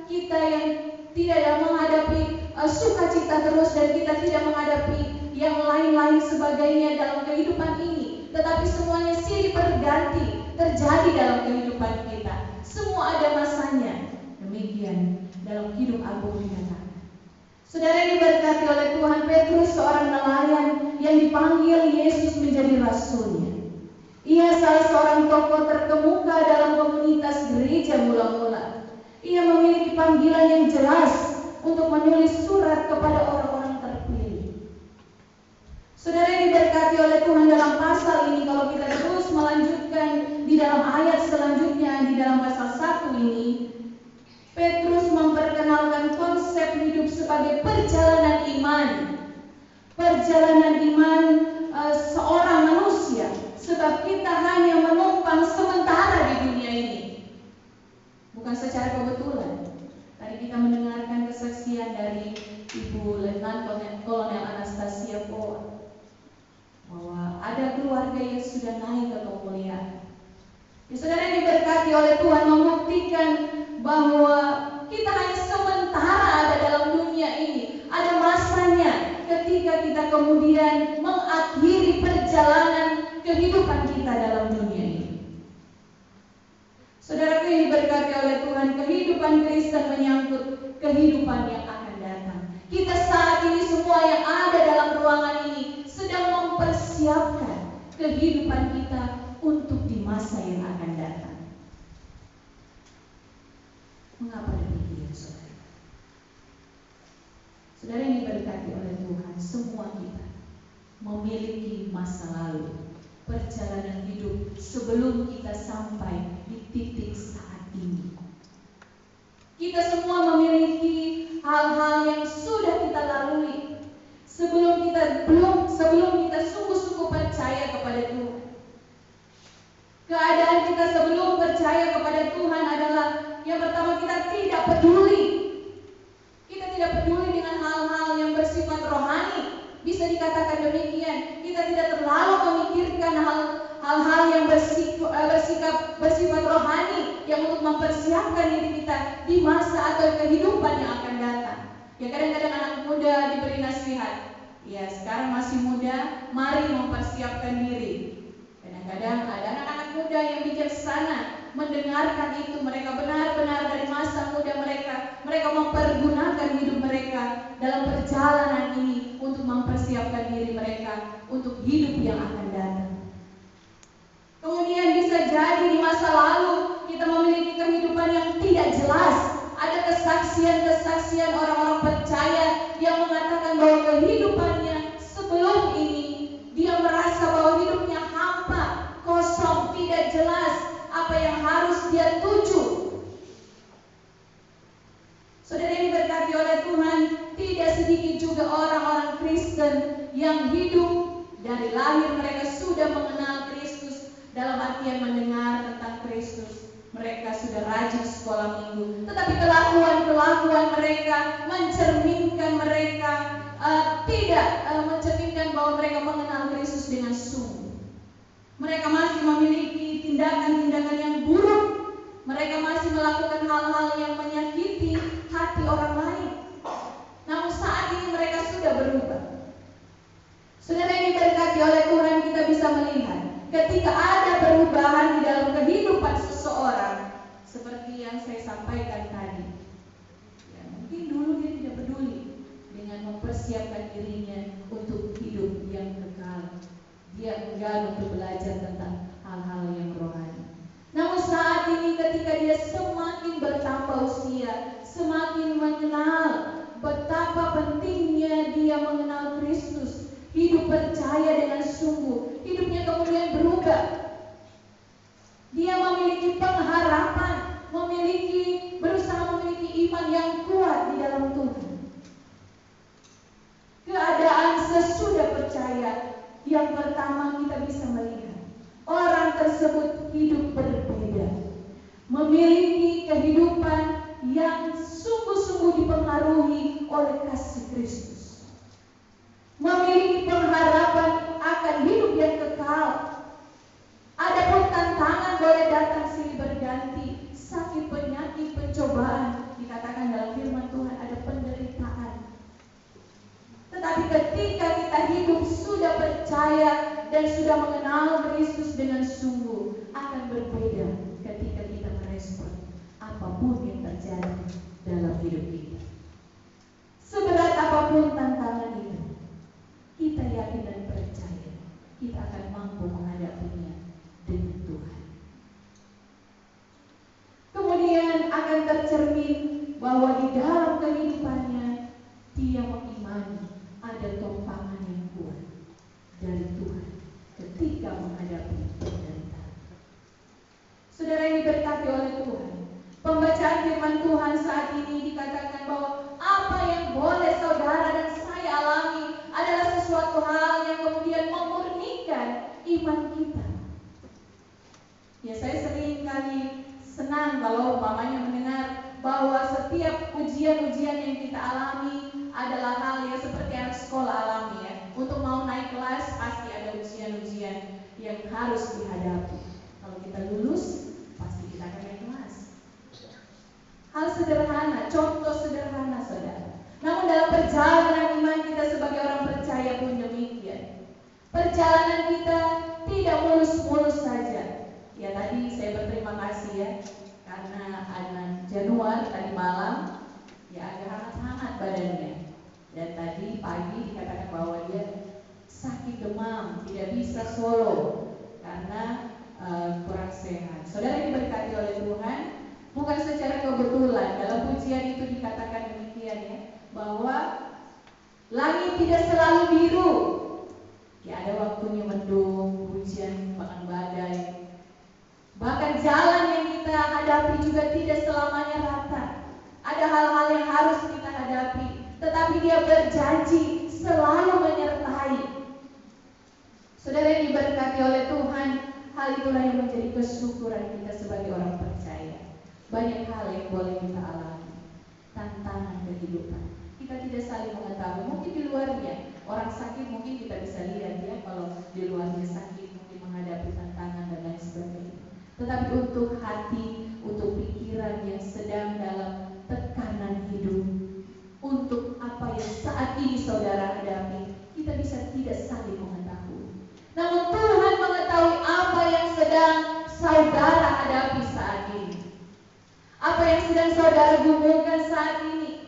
kita yang tidak menghadapi sukacita terus, dan kita tidak menghadapi yang lain-lain sebagainya dalam kehidupan ini, tetapi semuanya silih berganti terjadi dalam kehidupan kita. Semua ada masanya. Demikian dalam hidup Abu Rinata. Saudara yang diberkati oleh Tuhan, Petrus seorang nelayan yang dipanggil Yesus menjadi rasulnya. Ia salah seorang tokoh terkemuka dalam komunitas gereja mula-mula. Ia memiliki panggilan yang jelas untuk menulis surat kepada orang-orang terpilih. Saudara yang diberkati oleh Tuhan, dalam pasal ini kalau kita terus melanjutkan di dalam ayat selanjutnya, di dalam pasal 1 ini, Petrus memperkenalkan konsep hidup sebagai perjalanan iman. Perjalanan iman seorang manusia, sebab kita hanya menumpang sementara di dunia ini. Bukan secara kebetulan. Tadi kita mendengarkan kesaksian dari Ibu Letnan Kolonel Anastasia Poa, bahwa ada keluarga yang sudah naik ke kemuliaan. Saudara yang diberkati oleh Tuhan, membuktikan bahwa kita hanya sementara ada dalam dunia ini. Ada masanya ketika kita kemudian mengakhiri perjalanan kehidupan kita dalam dunia ini. Saudaraku yang diberkati oleh Tuhan, kehidupan Kristen menyangkut kehidupan yang akan datang. Kita saat ini semua yang ada dalam ruangan ini sedang mempersiapkan kehidupan kita untuk di masa yang akan datang. Mengapa demikian, saudara? Saudara yang diberkati oleh Tuhan, semua kita memiliki masa lalu, perjalanan hidup sebelum kita sampai di titik saat ini. Kita semua memiliki hal-hal yang sudah kita lalui sebelum kita sungguh-sungguh percaya kepada Tuhan. Keadaan kita sebelum percaya kepada Tuhan adalah yang pertama, kita tidak peduli. Kita tidak peduli dengan hal-hal yang bersifat rohani. Bisa dikatakan demikian. Kita tidak terlalu memikirkan hal-hal yang bersifat rohani yang untuk mempersiapkan diri kita di masa atau kehidupan yang akan datang. Ya, kadang-kadang anak muda diberi nasihat. Ya, sekarang masih muda, mari mempersiapkan diri. Kadang-kadang ada anak-anak muda yang bijaksana mendengarkan itu. Mereka benar-benar dari masa muda mereka mempergunakan hidup mereka dalam perjalanan ini untuk mempersiapkan diri mereka untuk hidup yang akan datang. Kemudian bisa jadi di masa lalu kita memiliki kehidupan yang tidak jelas. Ada kesaksian-kesaksian orang-orang percaya yang mengatakan bahwa kehidupannya sebelum ini dia merasa bahwa hidupnya hampa, kosong, tidak jelas apa yang harus dia tuju. Saudara yang diberkati oleh Tuhan, tidak sedikit juga orang-orang Kristen yang hidup dari lahir mereka sudah mengenal Kristus, dalam artian mendengar tentang Kristus. Mereka sudah rajin sekolah minggu, tetapi kelakuan mereka mencerminkan mereka tidak mencerminkan bahwa mereka mengenal Kristus dengan sungguh. Mereka masih memiliki tindakan-tindakan yang buruk. Mereka masih melakukan hal-hal yang menyakiti hati orang lain. Namun saat ini mereka sudah berubah. Saudara yang diberkati oleh Tuhan, kita bisa melihat ketika ada perubahan di dalam kehidupan seseorang, seperti yang saya sampaikan tadi. mempersiapkan dirinya untuk hidup yang kekal. Dia enggan untuk belajar tentang hal-hal yang rohani. Namun saat ini ketika dia semakin bertambah usia, semakin mengenal betapa pentingnya dia mengenal Kristus, hidup percaya dengan sungguh, hidupnya kemudian berubah. Dia memiliki pengharapan, berusaha memiliki iman yang kuat di dalam Tuhan. Keadaan sesudah percaya, yang pertama kita bisa melihat orang tersebut hidup berbeda, memiliki kehidupan yang sungguh-sungguh dipengaruhi oleh kasih Kristus, memiliki pengharapan akan hidup yang kekal. Adapun tantangan boleh datang silih berganti, sakit, penyakit, pencobaan, dikatakan dalam firman Tuhan ada penderitaan. Tetapi ketika kita hidup sudah percaya dan sudah mengenal Kristus dengan sungguh, akan berbeda ketika kita merespon apapun yang terjadi dalam hidup kita. Seberat apapun tantangan itu, kita yakin dan percaya kita akan mampu menghadapinya dengan Tuhan. Kemudian akan tercermin bahwa di dalam kehidupannya dia mengimani ada topangan yang kuat dari Tuhan ketika menghadapi penderitaan. Saudara yang diberkati oleh Tuhan, pembacaan firman Tuhan saat ini dikatakan bahwa apa yang boleh saudara dan saya alami adalah sesuatu hal yang kemudian memurnikan iman kita. Ya, saya sering kali senang kalau umpamanya mendengar bahwa setiap ujian-ujian yang kita alami adalah hal yang seperti anak sekolah alami ya. Untuk mau naik kelas pasti ada ujian-ujian yang harus dihadapi. Kalau kita lulus, pasti kita akan naik kelas. Hal sederhana, contoh sederhana saudara. Namun dalam perjalanan iman kita sebagai orang percaya pun demikian. Perjalanan kita tidak mulus-mulus saja. Ya, tadi saya berterima kasih ya, karena anak Januar tadi malam ya agak hangat-hangat badannya. Dan tadi pagi dikatakan bahwa dia sakit demam, tidak bisa solo karena kurang sehat. Saudara yang diberkati oleh Tuhan, bukan secara kebetulan dalam pujian itu dikatakan demikian ya, bahwa langit tidak selalu biru. Ya, ada waktunya mendung, hujan, bahkan badai. Bahkan jalan yang kita hadapi juga tidak selamanya rata. Ada hal-hal yang harus kita hadapi, tetapi Dia berjanji selalu menyertai. Saudara yang diberkati oleh Tuhan, hal itulah yang menjadi kesyukuran kita sebagai orang percaya. Banyak hal yang boleh kita alami, tantangan kehidupan. Kita tidak saling mengetahui, mungkin di luarnya orang sakit mungkin kita bisa lihat ya, kalau di luarnya sakit mungkin menghadapi tantangan dan lain sebagainya. Tetapi untuk hati, untuk pikiran yang sedang dalam tekanan hidup, untuk apa yang saat ini saudara hadapi, kita bisa tidak saling mengetahui. Namun Tuhan mengetahui apa yang sedang saudara hadapi saat ini, apa yang sedang saudara gumulkan saat ini.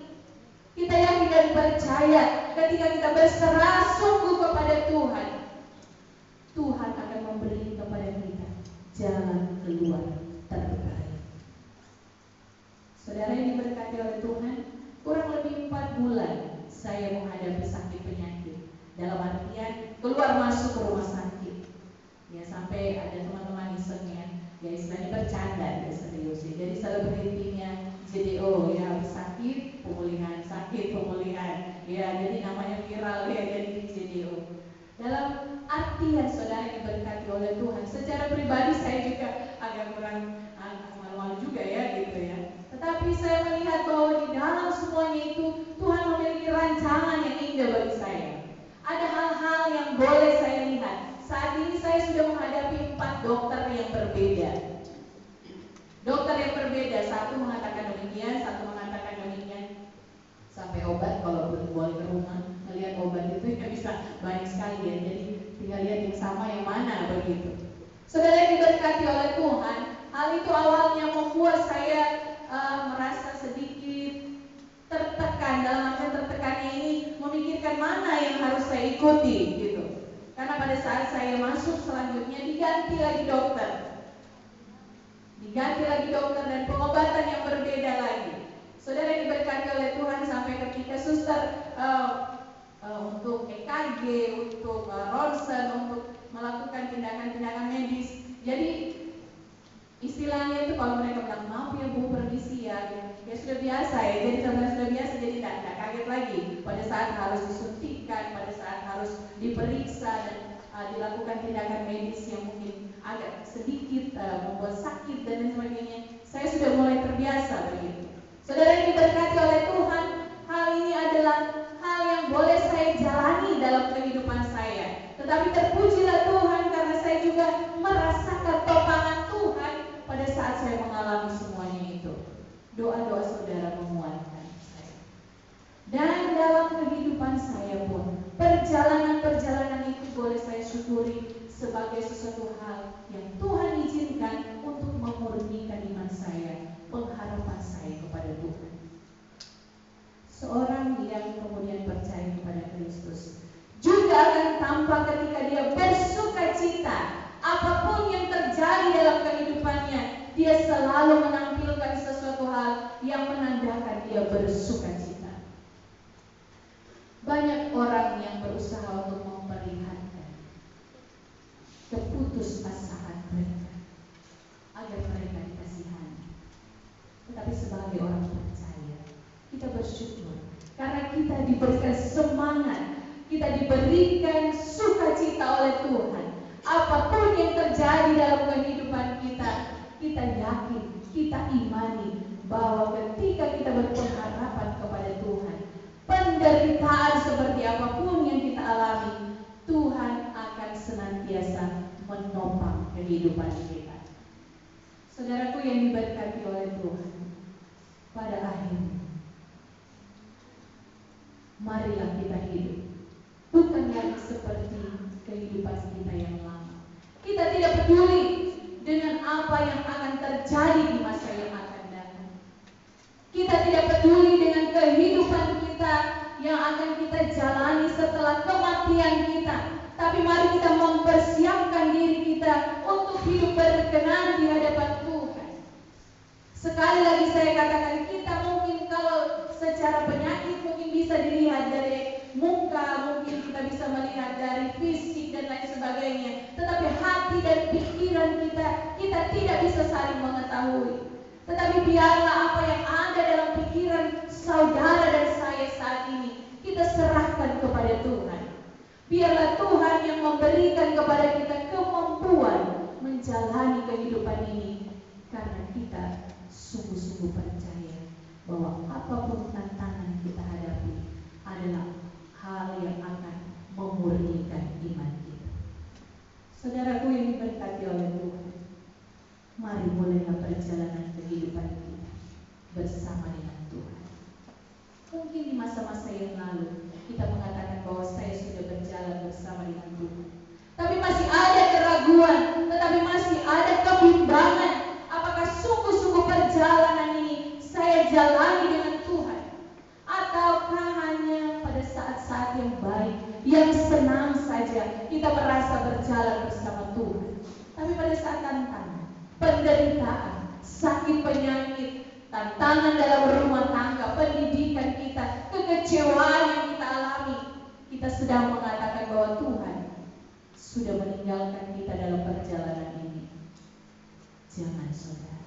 Kita yakin dan percaya ketika kita berserah sungguh kepada Tuhan, Tuhan akan memberi kepada kita jalan keluar terbaik. Saudara yang diberkati oleh Tuhan, kurang lebih 4 bulan saya menghadapi sakit penyakit. Dalam artian keluar masuk ke rumah sakit. Ya, sampai ada teman-teman isengnya, ya istilahnya bercanda, ya serius. Jadi selebritinya JDO ya, sakit pemulihan, sakit pemulihan. Ya, jadi namanya viral ya, jadi JDO. Dalam artian saudara yang diberkati oleh Tuhan, secara pribadi saya juga agak kurang malu-malu juga ya gitu ya. Tetapi saya melihat bahwa di dalam semuanya itu Tuhan memiliki rancangan yang indah bagi saya. Ada hal-hal yang boleh saya lihat. Saat ini saya sudah menghadapi 4 dokter yang berbeda. Dokter yang berbeda, satu mengatakan demikian, satu mengatakan demikian. Sampai obat kalau belum boleh ke rumah, melihat obat itu ya bisa banyak sekali ya. Jadi tinggal lihat yang sama yang mana begitu. Saudara yang diberkati oleh Tuhan, hal itu awalnya membuat saya merasa sedikit tertekan. Dalam arti tertekannya ini memikirkan tren mana yang harus saya ikuti gitu. Karena pada saat saya masuk selanjutnya diganti lagi dokter dan pengobatan yang berbeda lagi. Saudara yang diberkati oleh Tuhan, sampai ketika suster untuk EKG, untuk ronsen, untuk melakukan tindakan-tindakan medis. Jadi istilahnya itu kalau mereka bilang maaf ya Bu, permisi ya sudah biasa ya. Jadi sebenarnya sudah biasa, jadi tidak kaget lagi pada saat harus disuntikkan, pada saat harus diperiksa dan dilakukan tindakan medis yang mungkin agak sedikit membuat sakit dan lain sebagainya. Saya sudah mulai terbiasa begitu. Saudara yang diberkati oleh Tuhan, hal ini adalah hal yang boleh saya jalani dalam kehidupan saya. Tetapi terpujilah Tuhan karena saya juga merasakan topangan Tuhan pada saat saya mengalami semuanya itu. Doa-doa saudara menguatkan saya. Dan dalam kehidupan saya pun, perjalanan-perjalanan itu boleh saya syukuri sebagai sesuatu hal yang Tuhan izinkan untuk memurnikan iman saya, pengharapan saya kepada Tuhan. Seorang yang kemudian percaya kepada Kristus juga akan tampak ketika dia bersuka cita. Apapun yang terjadi dalam kehidupannya, dia selalu menampilkan sesuatu hal yang menandakan dia bersuka cita. Banyak orang yang berusaha untuk memperlihatkan keputusasaan mereka agar mereka dikasihani. Tetapi sebagai orang percaya, kita bersyukur karena kita diberikan semangat, kita diberikan sukacita oleh Tuhan. Apapun yang terjadi dalam kehidupan kita, kita yakin, kita imani bahwa ketika kita berpengharapan kepada Tuhan, penderitaan seperti apapun yang kita alami, Tuhan akan senantiasa menopang kehidupan kita. Saudaraku yang diberkati oleh Tuhan, pada akhirnya marilah kita hidup bukan lagi seperti kehidupan kita yang lama. Kita tidak peduli dengan apa yang akan terjadi di masa yang akan datang. Kita tidak peduli dengan kehidupan kita yang akan kita jalani setelah kematian kita. Tapi mari kita mempersiapkan diri kita untuk hidup berkenan di hadapan Tuhan. Sekali lagi saya katakan, kita mungkin kalau secara penyakit mungkin bisa dilihat dari muka, mungkin kita bisa melihat dari fisik dan lain sebagainya. Tetapi hati dan pikiran kita tidak bisa saling mengetahui. Tetapi biarlah apa yang ada dalam pikiran saudara dan saya saat ini, kita serahkan kepada Tuhan. Biarlah Tuhan yang memberikan kepada kita kemampuan menjalani kehidupan ini, karena kita sungguh-sungguh percaya bahwa apapun tantangan kita hadapi adalah hal yang akan memurnikan iman kita. Saudaraku yang diberkati oleh Tuhan, mari mulailah perjalanan kehidupan kita bersama dengan Tuhan. Mungkin di masa-masa yang lalu kita mengatakan bahwa saya sudah berjalan bersama dengan Tuhan, tapi masih ada keraguan, tetapi masih ada kebimbangan. Apakah sungguh-sungguh perjalanan ini saya jalani dengan Tuhan, ataukah hanya pada saat-saat yang baik, yang senang saja kita merasa berjalan bersama Tuhan, tapi pada saat tantangan, penderitaan, sakit penyakit, tantangan dalam rumah tangga, pendidikan kita, kekecewaan yang kita alami, kita sedang mengatakan bahwa Tuhan sudah meninggalkan kita dalam perjalanan ini. Jangan, saudara.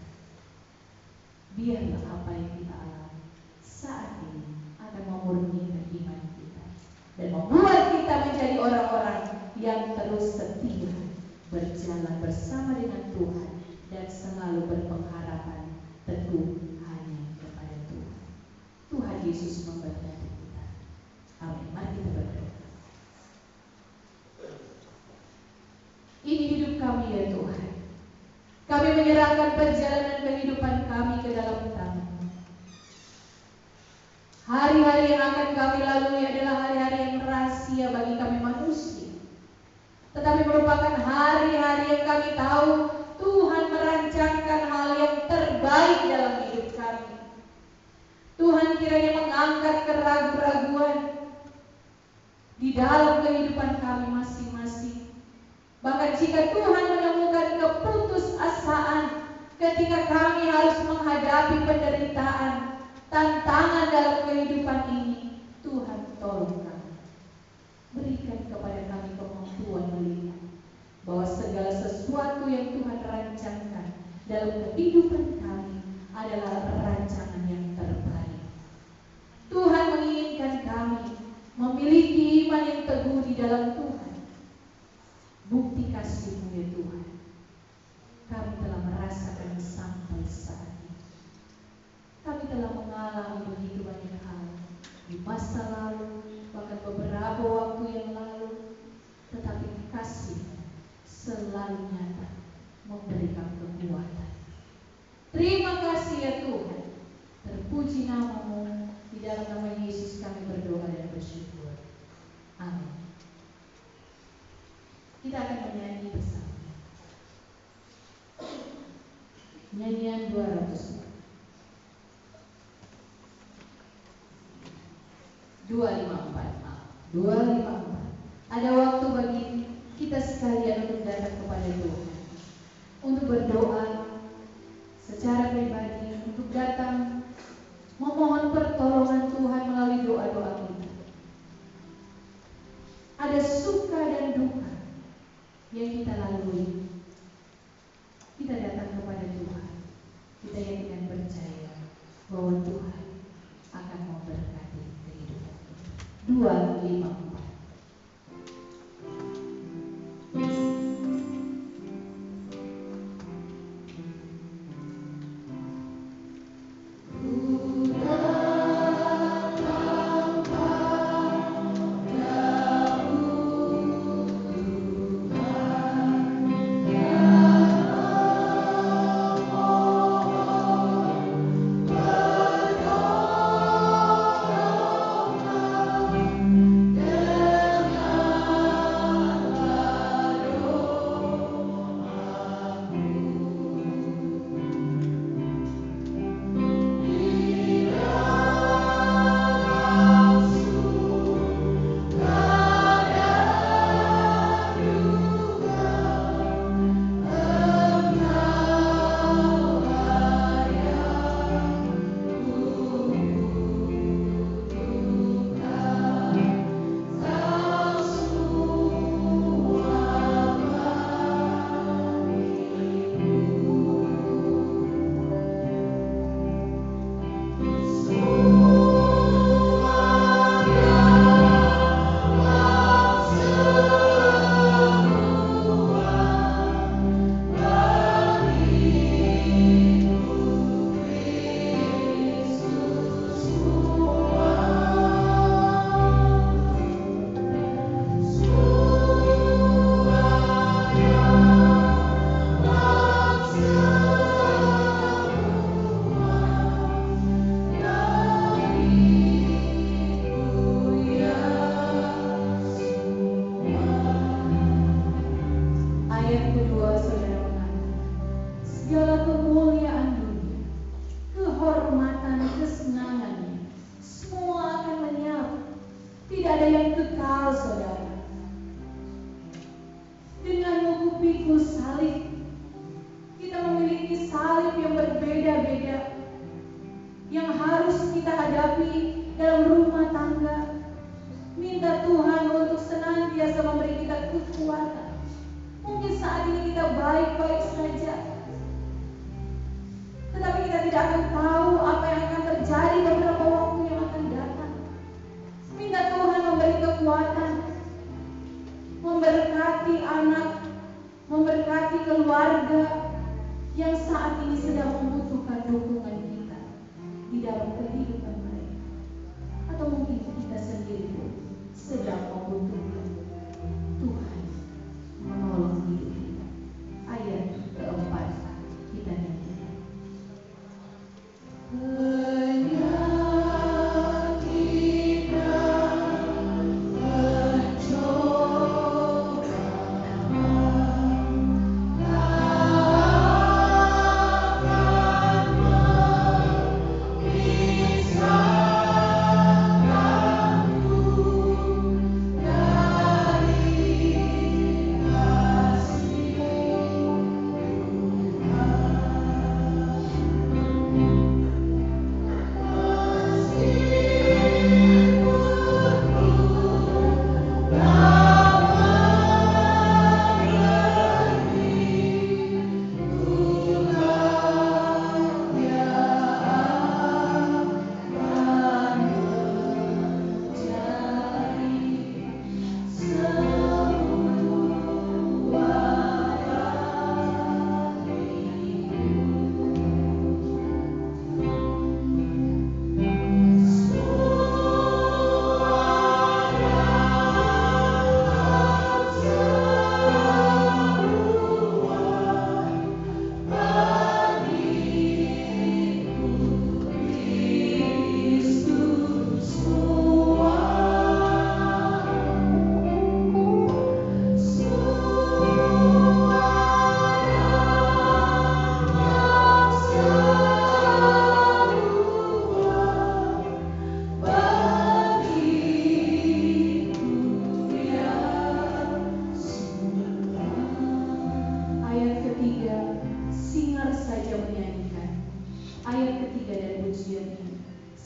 Biarlah apa yang kita alami saat ini akan memurnikan iman kita dan membuat kita menjadi orang-orang yang terus setia berjalan bersama dengan Tuhan dan selalu berpengharapan teguh hanya kepada Tuhan. Tuhan Yesus memberkati kita. Amin. Mari kita berdoa. Ini hidup kami ya Tuhan. Kami menyerahkan perjalanan kehidupan kami ke dalam tangan-Mu. Hari-hari yang akan kami lalui adalah hari-hari yang rahasia bagi kami manusia, tetapi merupakan hari-hari yang kami tahu Tuhan merancangkan hal yang terbaik dalam hidup kami. Tuhan kiranya mengangkat keraguan-raguan, di dalam kehidupan kami masing-masing. Bahkan jika Tuhan menemukan keputusasaan ketika kami harus menghadapi penderitaan, tantangan dalam kehidupan ini, Tuhan tolong kami. Berikan kepada kami kemampuan melihat bahwa segala sesuatu yang Tuhan rancangkan dalam kehidupan kami adalah rancangan yang terbaik. Tuhan menginginkan kami memiliki iman yang teguh di dalam Tuhan. Bukti kasih-Mu ya Tuhan, kami telah merasakan sampai saat ini. Kami telah mengalami begitu banyak hal di masa lalu, bahkan beberapa waktu yang lalu, tetapi kasih selalu nyata memberikan kekuatan. Terima kasih ya Tuhan. Terpuji nama-Mu. Di dalam nama Yesus kami berdoa dan bersyukur. Amin. Kita akan menyanyi bersama. Nyanyian 200. 254. Ada waktu bagi kita sekalian untuk datang kepada Tuhan, untuk berdoa secara pribadi, untuk datang memohon pertolongan Tuhan melalui doa-doa kita. Ada suka dan duka yang kita lalui. Kita datang kepada Tuhan. Kita yakin dan percaya bahwa Tuhan akan memberkati kehidupan kita. 254.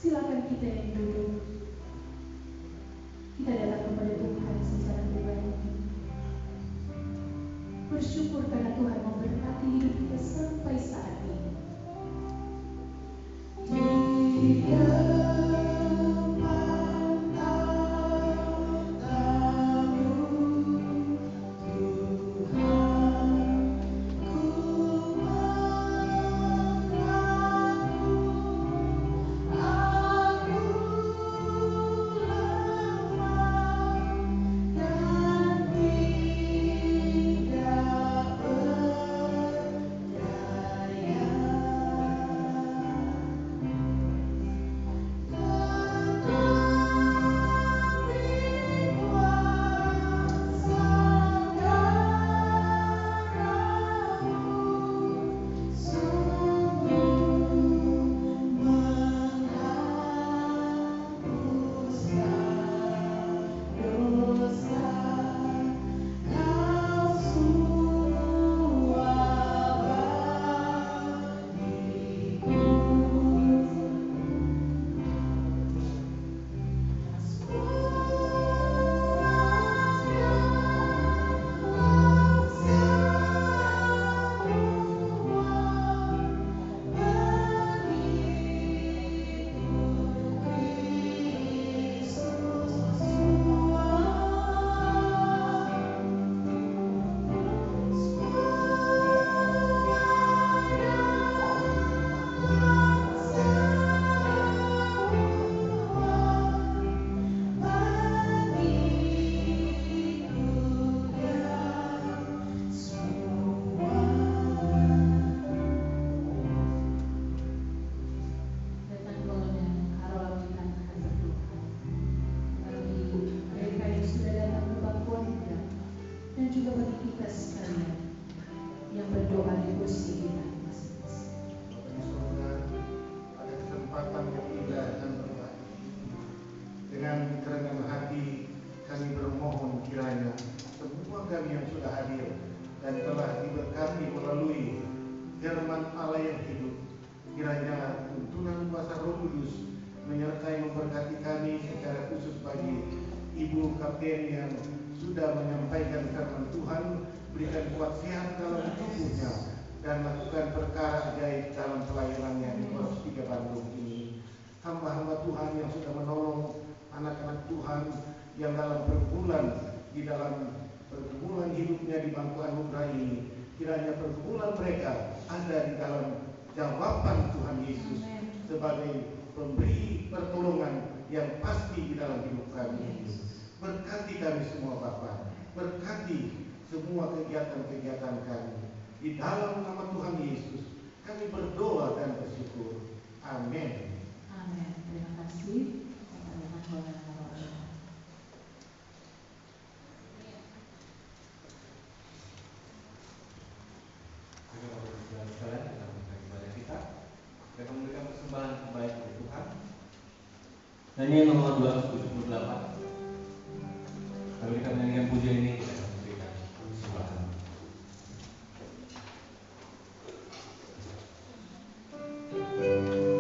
Silakan kita yang duduk. Kita datang kepada Tuhan secara pribadi. Bersyukur karena Tuhan memberkati hidup kita sampai saat ini. Ibu Kapten yang sudah menyampaikan firman Tuhan, berikan kuat sehat dalam tubuhnya dan lakukan perkara ajaib dalam pelayanannya di Polres 3 Bandung ini. Hamba-hamba Tuhan yang sudah menolong anak-anak Tuhan yang dalam pergumulan hidupnya di bangku anugerah ini, kiranya pergumulan mereka ada di dalam jawaban Tuhan Yesus sebagai pemberi pertolongan yang pasti di dalam hidup kami. Berkati kami semua Bapa, berkati semua kegiatan-kegiatan kami. Di dalam nama Tuhan Yesus kami berdoa dan bersyukur. Amin. Amin. Terima kasih. Kita memberikan persembahan terbaik untuk Tuhan. Nyanyian nomor 278. Kami akan menyanyikan puja ini, kita akan memberikan persembahan. Thank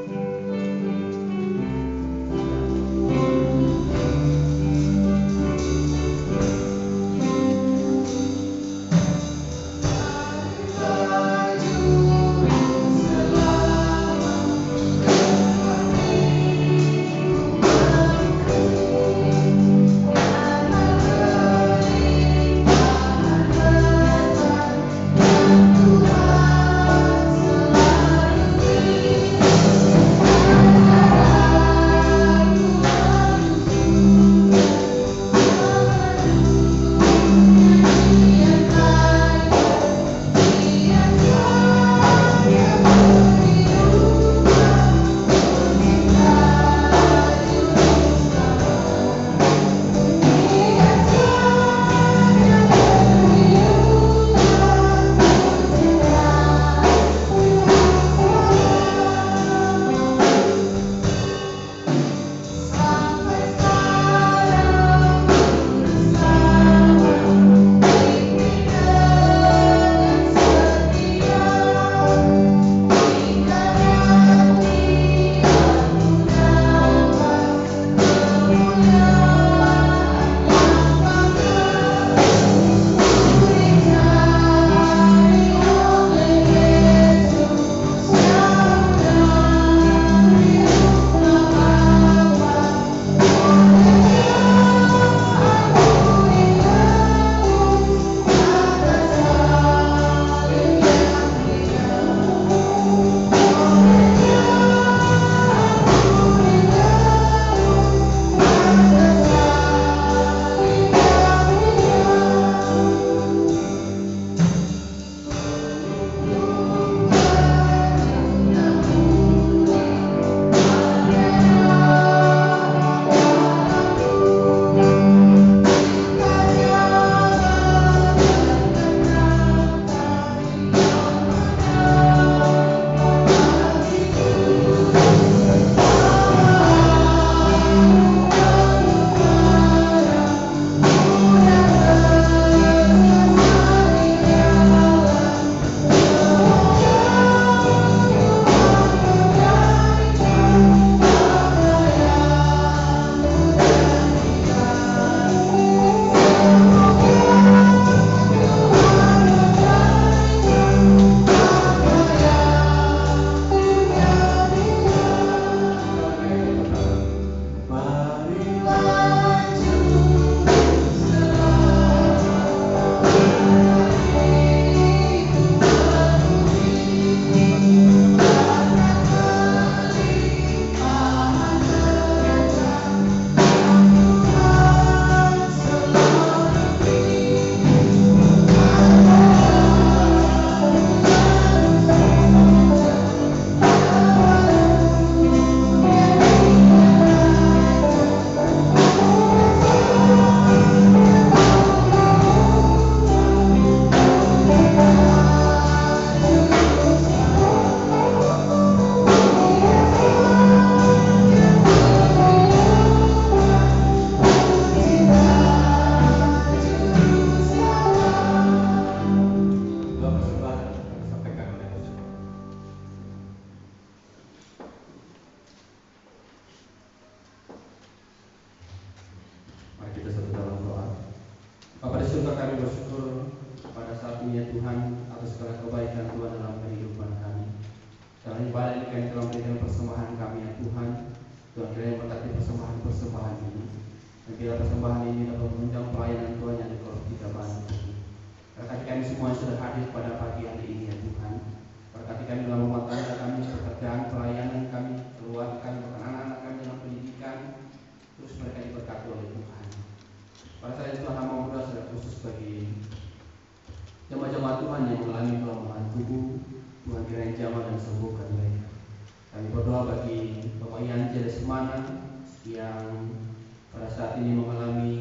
surga, kami bersyukur pada saat ini ya Tuhan atas segala kebaikan Tuhan dalam kehidupan kami. Dalam ibadah ini kami telah memberikan persembahan kami ya Tuhan. Tuhan kiranya berkati persembahan ini. Dan bila persembahan ini dapat menunjang pelayanan Tuhan yang di Kolom 3 Bandung. Berkati kami semua yang sudah hadir pada pagi hari ini ya Tuhan. Berkati kami dalam rumah tangga kami, pekerjaan, pelayanan kami, keluarga kami, bahkan anak-anak kami dalam pendidikan. Terus mereka diberkati oleh Tuhan. Pada saat itu Tuhan mau berdoa secara khusus bagi jemaat-jemaat Tuhan yang mengalami kelemahan tubuh. Tuhan kiranya jamah dan sembuhkan mereka. Kami berdoa bagi Bapak Yance Lesmana yang pada saat ini mengalami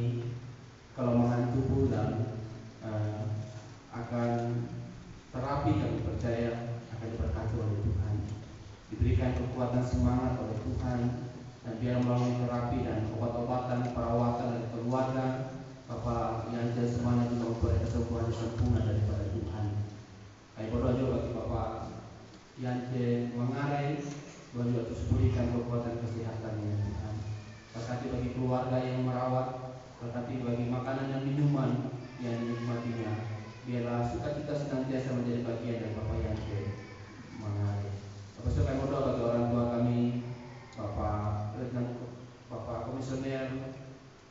kelemahan tubuh dan akan terapi. Kami percaya akan diberkati oleh Tuhan, diberikan kekuatan semangat oleh Tuhan, dan biar melalui terapi dan obat-obatan perawatan dari keluarga Bapak Yance Lesmana juga memperoleh kesembuhan sempurna daripada Tuhan. Kami berdoa juga bagi Bapak Yance Mangare, Tuhan juga terus berikan kekuatan kesehatannya Tuhan. Berkati bagi keluarga yang merawat, berkati bagi makanan dan minuman yang dinikmatinya. Biarlah sukacita senantiasa menjadi bagian dari Bapak Yance Mangare. Bapak kami berdoa bagi orang tua kami, Bapak Komisioner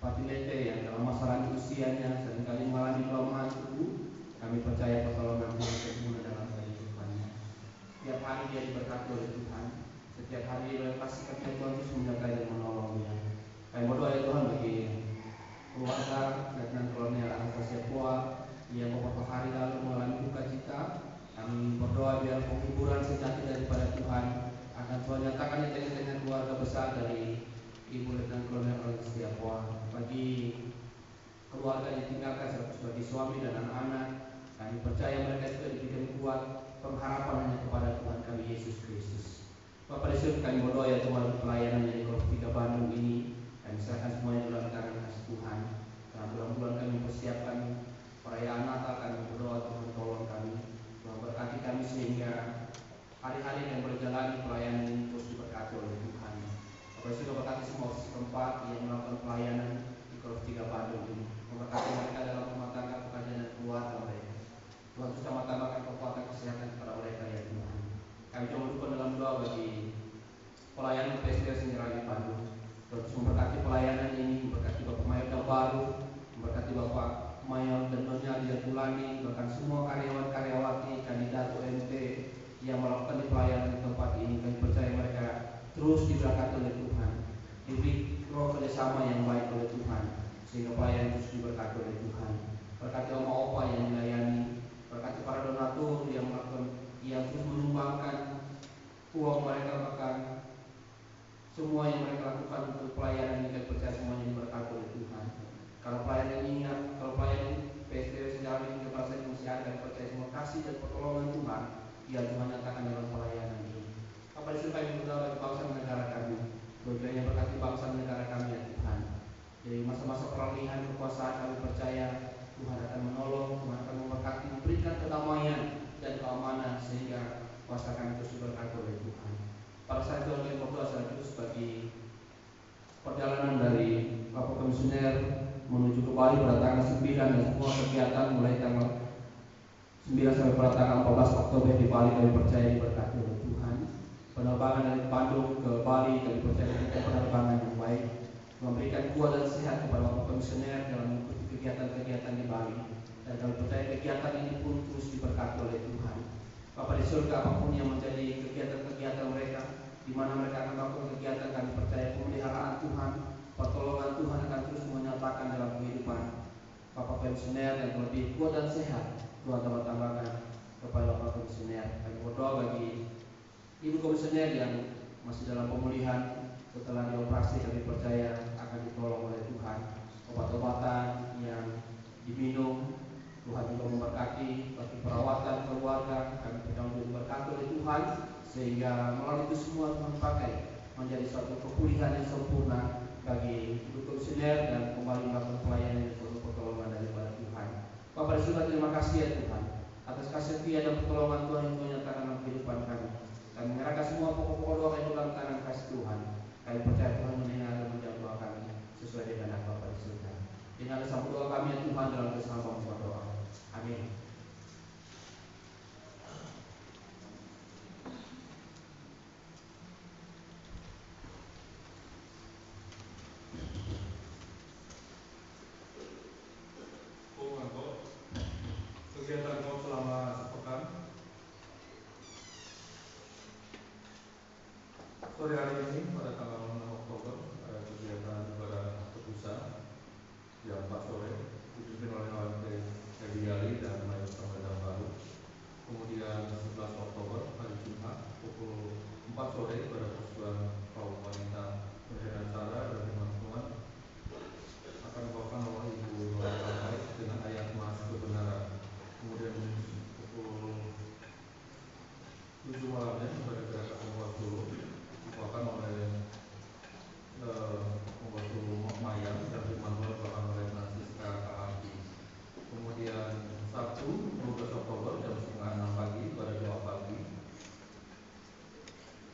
Patilete yang dalam masalah usianya seringkali mengalami kelemahan tubuh. Kami percaya pertolongan Tuhan sempurna dalam kehidupannya. Setiap hari dia diberkati oleh Tuhan. Setiap hari dia kasih karunia Tuhan terus menyertai dan menolongnya. Kami berdoa ya Tuhan bagi keluarga Letnan Kolonel Anastasia Poa yang beberapa hari lalu mengalami duka cita. Kami berdoa biar penghiburan sejati daripada Tuhan akan Tuhan nyatakan di tengah-tengah keluarga besar dari Ibu Letnan Kolonel Anastasia Poa. Bagi keluarga yang ditinggalkan sebagai suami dan anak-anak, kami percaya mereka juga diberikan kuat pengharapan hanya kepada Tuhan kami Yesus Kristus. Bapak di surga, kami berdoa ya Tuhan pelayanan yang di Kolom 3 Bandung ini, kami serahkan semuanya dalam tangan kasih Tuhan. Dalam bulan-bulan kami mempersiapkan perayaan Natal, kami berdoa Tuhan tolong kami, Tuhan berkati kami sehingga hari-hari yang berjalan pelayanan ini terus diberkati oleh Tuhan. Bapak di surga, berkati semua tempat yang melakukan pelayanan di Kolom 3 Bandung ini, memberkati mereka dalam rumah tangga, pekerjaan dan keluarga mereka. Tuhan terus tambahkan kekuatan kesehatan kepada mereka ya Tuhan. Kami juga mendukung dalam doa bagi pelayanan PSDS Senyerani Bandung. Tuhan terus memberkati pelayanan ini, memberkati Bapak Mayor Baru, memberkati Bapak Mayor dan Nyonya Lia Tulani, bahkan semua karyawan-karyawati kandidat UMT yang melakukan di pelayanan di tempat ini. Kami percaya mereka terus diberkati oleh Tuhan, diberi roh kerjasama yang baik oleh Tuhan, sehingga pelayanan terus diberkati oleh Tuhan. Berkati oma opa yang melayani, berkati para donatur yang terus menyumbangkan uang mereka, bahkan semua yang mereka lakukan untuk pelayanan ini. Kami percaya semuanya diberkati oleh Tuhan. Kalau pelayanan PSDW sejauh ini merasa masih ada, kami percaya semua kasih dan pertolongan Tuhan yang Tuhan nyatakan dalam pelayanan ini. Bapak di surga, kami berdoa bagi bangsa dan negara kami. Tuhan yang berkati bangsa dan negara kami ya Tuhan. Dari masa-masa peralihan kekuasaan, kami percaya Tuhan akan menolong, Tuhan akan memberkati, memberikan kedamaian dan keamanan sehingga kuasa kami terus diberkati oleh Tuhan. Pada saat itu kami berdoa secara khusus bagi perjalanan dari Bapak Komisioner menuju ke Bali pada tanggal 9 dan semua kegiatan mulai tanggal 9 sampai pada tanggal 14 Oktober di Bali. Kami percaya diberkati oleh Tuhan. Penerbangan dari Bandung ke Bali, kami percaya diberikan penerbangan yang baik, memberikan kuat dan sehat kepada Bapak Komisioner dalam mengikuti kegiatan-kegiatan di Bali. Dan kami percaya kegiatan ini pun terus diberkati oleh Tuhan. Bapak di surga, apapun yang menjadi kegiatan-kegiatan mereka, di mana mereka akan melakukan kegiatan, kami percaya pemeliharaan Tuhan, pertolongan Tuhan akan terus menyatakan dalam kehidupan Bapak Komisioner, dan lebih kuat dan sehat Tuhan tambahkan kepada Bapak Komisioner. Kami berdoa bagi Ibu Komisioner yang masih dalam pemulihan setelah dioperasi. Kami percaya akan ditolong oleh Tuhan. Obat-obatan yang diminum, Tuhan juga memberkati bagi perawatan keluarga. Kami percaya diberkati oleh Tuhan, sehingga melalui itu semua Tuhan pakai menjadi suatu kepulihan yang sempurna bagi Ibu Komisioner dan kembali melakukan pelayanan yang penuh pertolongan daripada Tuhan. Bapak di surga, terima kasih ya Tuhan atas kasih setia dan pertolongan Tuhan yang Tuhan nyatakan dalam kehidupan kami. Kami menyerahkan semua pokok-pokok doa kami dalam tangan kasih Tuhan. Kami percaya Tuhan mendengar dan menjawab doa kami sesuai dengan Bapak di surga. Dengan sambut doa kami ya Tuhan dalam bersama Sore hari ini pada tanggal 6 Oktober ada kegiatan ibadah tebusan jam 4 sore dipimpin oleh AWT Edi Ali dan Mayor Pemadam Baru. Kemudian 11 Oktober hari Jumat pukul 4 sore pada persekutuan kaum wanita pendidikan Sarah dan firman Tuhan akan dibawakan oleh Ibu Nora Tampai dengan ayat Mas Kebenaran. Kemudian pukul 7 malamnya pada gerakan Pembuat Solo dibawakan oleh Pembuat Solo Mayang dan firman Tuhan dibawakan oleh Francisca Kahaki. Kemudian Sabtu 12 Oktober jam 5:30 pagi pada doa pagi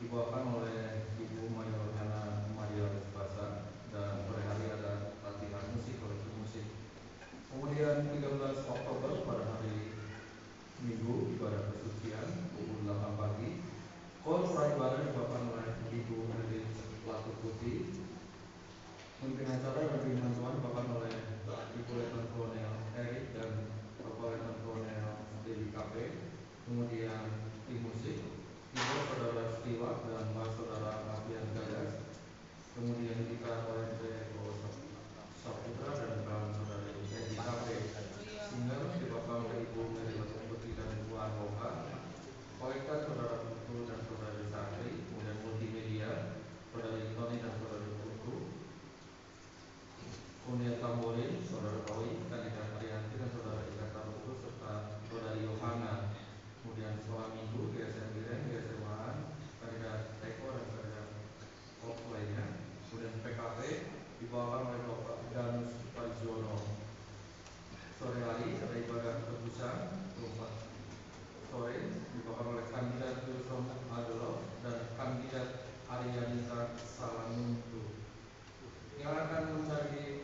dibawakan oleh Ibu Mayor Hana Maria Basa dan sore hari ada latihan musik oleh musik. Kemudian 13 Oktober pada hari Minggu ibadah kesucian pukul 8 pagi. Kor praibadah dibawakan oleh Ibu Meli Latu Putih. Pemimpin acara dan firman Tuhan dibawakan oleh Ibu Letnan Kolonel Erik dan Bapak Letnan Kolonel Dewi KP. Kemudian tim musik Ibu Saudara Stiwak dan Mbak Saudara Apian Gagas. Kemudian kita oleh Eko Saputra dan kawan Saudara Edi KP. Singer dibawakan oleh Ibu Meli Latu Putih dan Ibu Anoka. Kolektor Saudara Putu dan Saudara Sakri. Kemudian multimedia Saudara Tony dan Saudara Putu. Kemudian tamborin Saudara Roy, Kandidat Arianti dan Saudara Ika Tarutu serta Saudara Yohana. Kemudian sekolah minggu GSM Bireng, GSM Maan, Kandidat Eko dan Kandidat Pop lainnya. Kemudian PKP dibawakan oleh Bapak Danus Pajiono. Sore hari ada ibadah tebusan 24 sore dibawakan oleh Kandidat Wilson Adelov dan Kandidat Arianita Salamuntu. Yang akan mencari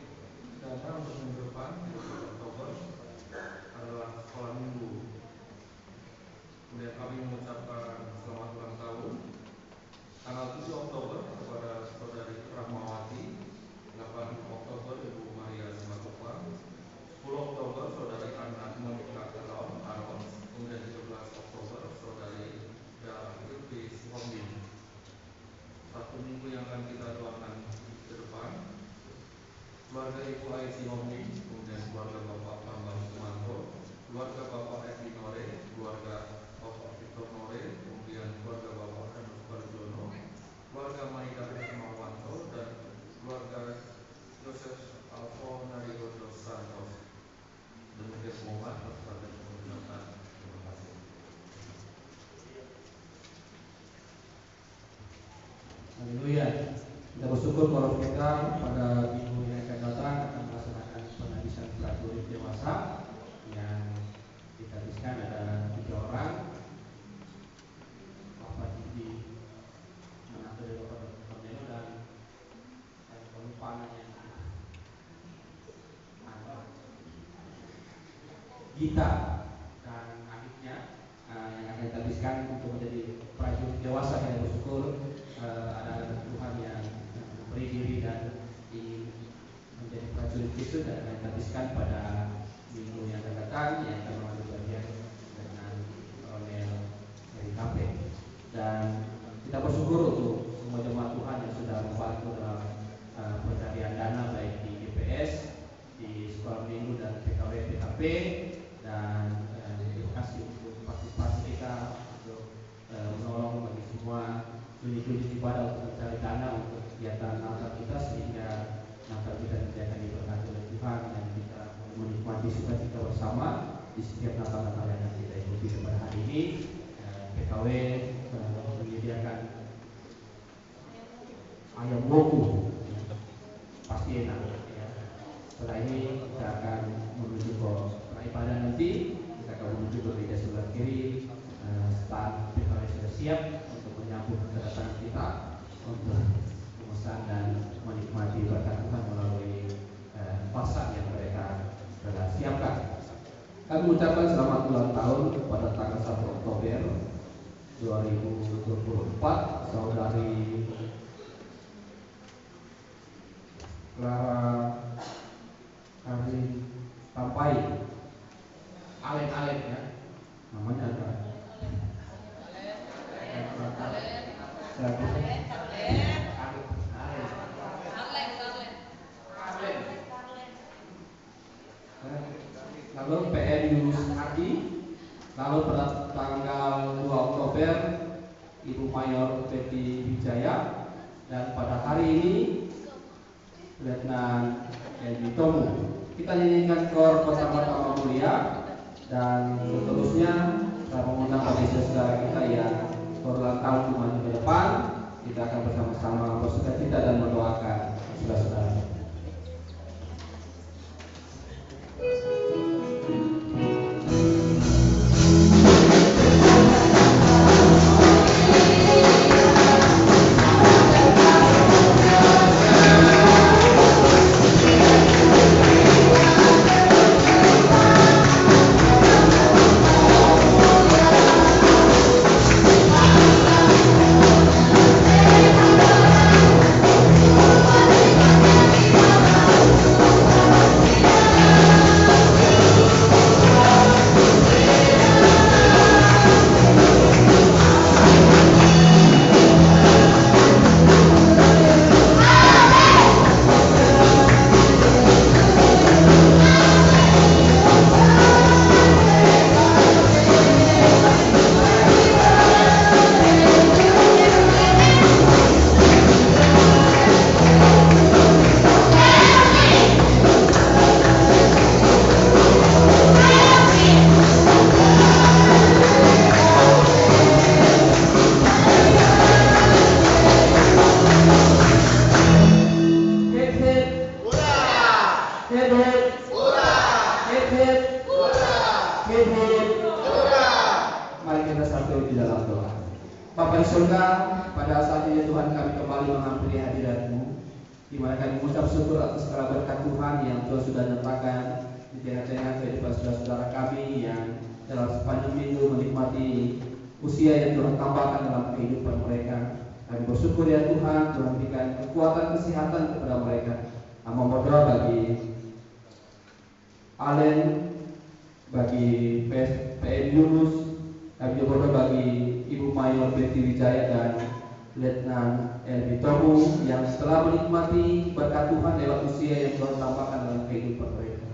dana untuk minggu depan 20 Oktober adalah sekolah minggu. Kemudian kami mengucapkan selamat ulang tahun tanggal 7 Oktober kepada Saudari Rahmawati, 8 Oktober Ibu Maria Simatupang, 10 Oktober Saudari Anna Monica Aron, kemudian 13 Oktober Saudari David Hombin. Satu minggu yang akan kita doakan ke depan keluarga Ibu Aisy Hombin, kemudian keluarga Bapak Bambang Sumanto, keluarga Bapak Edi Nore, keluarga Bapak Victor Nore, kemudian keluarga Bapak Danus Parjono, keluarga Maida Hermawanto dan keluarga Joseph Alfo Nario dos Santos. Demikian pengumuman persiapan pemerintahan. Terima kasih. Haleluya. Kita bersyukur kalau kita pada minggu yang akan datang akan melaksanakan penghabisan prajurit dewasa yang dihabiskan ada 3 orang. Bapak Didi menantu dari Bapak Tomeno dan saya lupa namanya Gita dan adiknya yang akan dihabiskan untuk menjadi prajurit dewasa. Yang bersyukur ada Tuhan yang memberi diri dan ingin menjadi prajurit Kristus dan akan dihabiskan pada minggu yang akan datang yang akan mengambil bagian dengan Kolonel RKP. Dan kita bersyukur untuk semua jemaat Tuhan yang sudah membantu dalam pencarian dana baik di GPS, di sekolah minggu dan PKW PKP. Dan terima kasih untuk partisipasi kita untuk menolong bagi semua unit-unit ibadah untuk mencari dana untuk kegiatan Natal kita sehingga Natal kita akan diberkati oleh Tuhan dan kita menikmati sukacita bersama di setiap Natal-Natal yang akan kita ikuti pada hari ini. PKW menyediakan ayam woku, pasti enak. Ya. Setelah ini kita akan menuju ke ibadah nanti, kita akan menuju ke gereja sebelah kiri. Staf PKW sudah siap untuk menyambut kedatangan kita untuk memesan dan menikmati berkat Tuhan melalui pasar yang mereka telah siapkan. Kami mengucapkan selamat ulang tahun pada tanggal 1 Oktober 2024 Saudari Clara Karin Tampai Alen ya namanya apa? Lalu pada tanggal 2 Oktober Ibu Mayor Betty Wijaya, dan pada hari ini Letnan Elvi Tomu. Kita nyanyikan kor Pertama-tama Mulia, dan seterusnya saya mengundang bagi saudara kita yang berulang tahun maju ke depan. Kita akan bersama-sama bersukacita dan mendoakan saudara-saudara. Mari kita satu di dalam doa. Bapa di surga, pada saat ini Tuhan kami kembali mengampuni hadirat-Mu, di mana kami mengucap syukur atas segala berkat Tuhan yang Tuhan sudah nyatakan di tengah-tengah kehidupan saudara-saudara kami yang dalam sepanjang minggu menikmati usia yang Tuhan tambahkan dalam kehidupan mereka. Kami bersyukur ya Tuhan, Tuhan berikan kekuatan kesehatan kepada mereka. Kami berdoa bagi Allen, bagi PM Yunus, kami berdoa bagi Ibu Mayor Betty Wijaya dan Letnan Elvi Tomu yang setelah menikmati berkat Tuhan lewat usia yang Tuhan tambahkan dalam kehidupan mereka.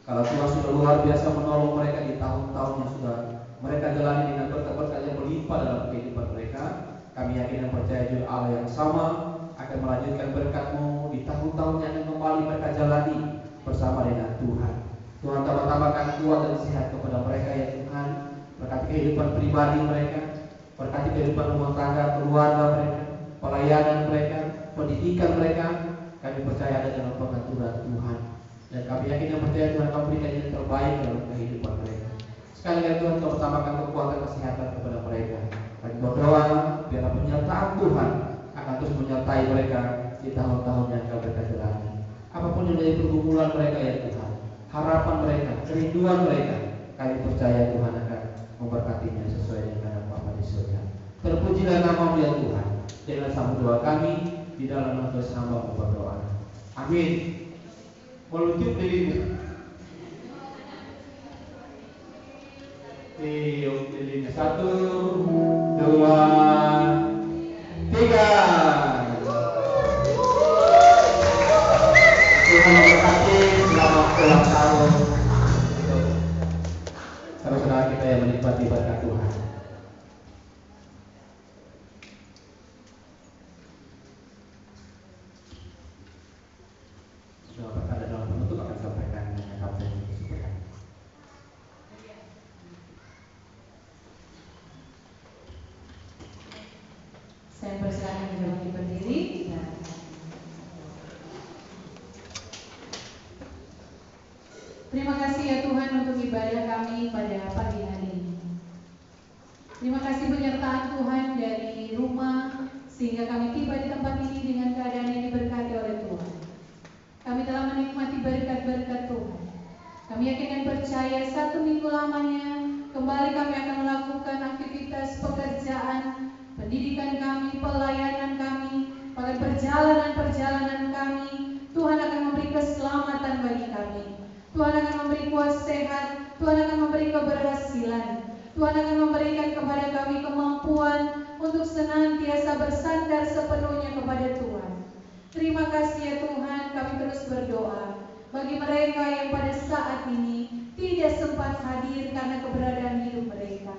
Kalau Tuhan sudah luar biasa menolong mereka di tahun-tahun yang sudah mereka jalani dengan berkat-berkat yang berlimpah dalam kehidupan mereka, kami yakin dan percaya juga Allah yang sama akan melanjutkan berkat-Mu di tahun-tahun yang akan kembali mereka jalani bersama dengan Tuhan. Tuhan tambah-tambahkan kuat dan sehat kepada mereka ya Tuhan. Berkati kehidupan pribadi mereka, berkati kehidupan rumah tangga, keluarga mereka, pelayanan mereka, pendidikan mereka. Kami percaya ada dalam pengaturan Tuhan, dan kami yakin dan percaya Tuhan akan berikan yang terbaik dalam kehidupan mereka. Sekali lagi Tuhan tambahkan kekuatan kesehatan kepada mereka. Kami berdoa biar penyertaan Tuhan akan terus menyertai mereka di tahun-tahun yang akan mereka jalani. Apapun yang menjadi pergumulan mereka ya Tuhan, harapan mereka, kerinduan mereka, kami percaya Tuhan akan memberkatinya sesuai dengan Bapa di surga. Terpujilah nama-Mu ya Tuhan. Dengan sambut doa kami di dalam nama Tuhan hamba berdoa. Amin. Meluncur dirimu. Tiup lilinnya 1, 2, 3. Tuhan memberkati selamat ulang tahun saudara-saudara kita yang menikmati berkat Tuhan. Doa berkat dan doa penutup akan disampaikan dengan Kapten Superkan. Saya persilakan kembali berdiri. Terima kasih ya Tuhan untuk ibadah kami pada pagi hari ini. Terima kasih penyertaan Tuhan dari rumah sehingga kami tiba di tempat ini dengan keadaan yang diberkati oleh Tuhan. Kami telah menikmati berkat-berkat Tuhan. Kami yakin dan percaya 1 minggu lamanya kembali kami akan melakukan aktivitas pekerjaan, pendidikan kami, pelayanan kami, pada perjalanan-perjalanan kami. Tuhan akan memberi keselamatan bagi kami. Tuhan akan memberi kuasa sehat, Tuhan akan memberi keberhasilan, Tuhan akan memberikan kepada kami kemampuan untuk senantiasa bersandar sepenuhnya kepada Tuhan. Terima kasih ya Tuhan, kami terus berdoa bagi mereka yang pada saat ini tidak sempat hadir karena keberadaan hidup mereka.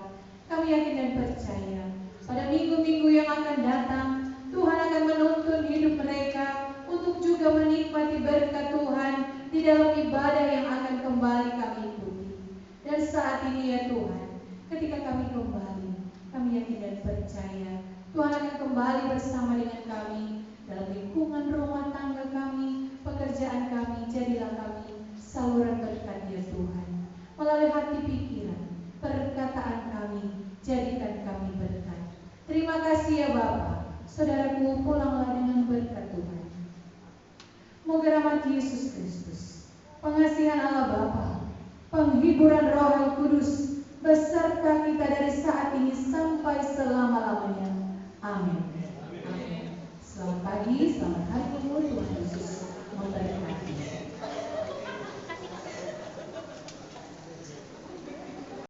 Kami yakin dan percaya pada minggu-minggu yang akan datang, Tuhan akan menuntun hidup mereka untuk juga menikmati berkat Tuhan di dalam ibadah yang akan kembali kami ikuti. Dan saat ini ya Tuhan, ketika kami kembali, kami yakin dan percaya Tuhan akan kembali bersama dengan kami dalam lingkungan rumah tangga kami, pekerjaan kami. Jadilah kami saluran berkat ya Tuhan. Melalui hati pikiran, perkataan kami, jadikan kami berkat. Terima kasih ya Bapa. Saudaraku, pulanglah dengan berkat Tuhan. Moga rahmat Yesus Kristus, pengasihan Allah Bapa, penghiburan Roh Al-Kudus beserta kita dari saat ini sampai selama-lamanya. Amin. Selamat pagi, selamat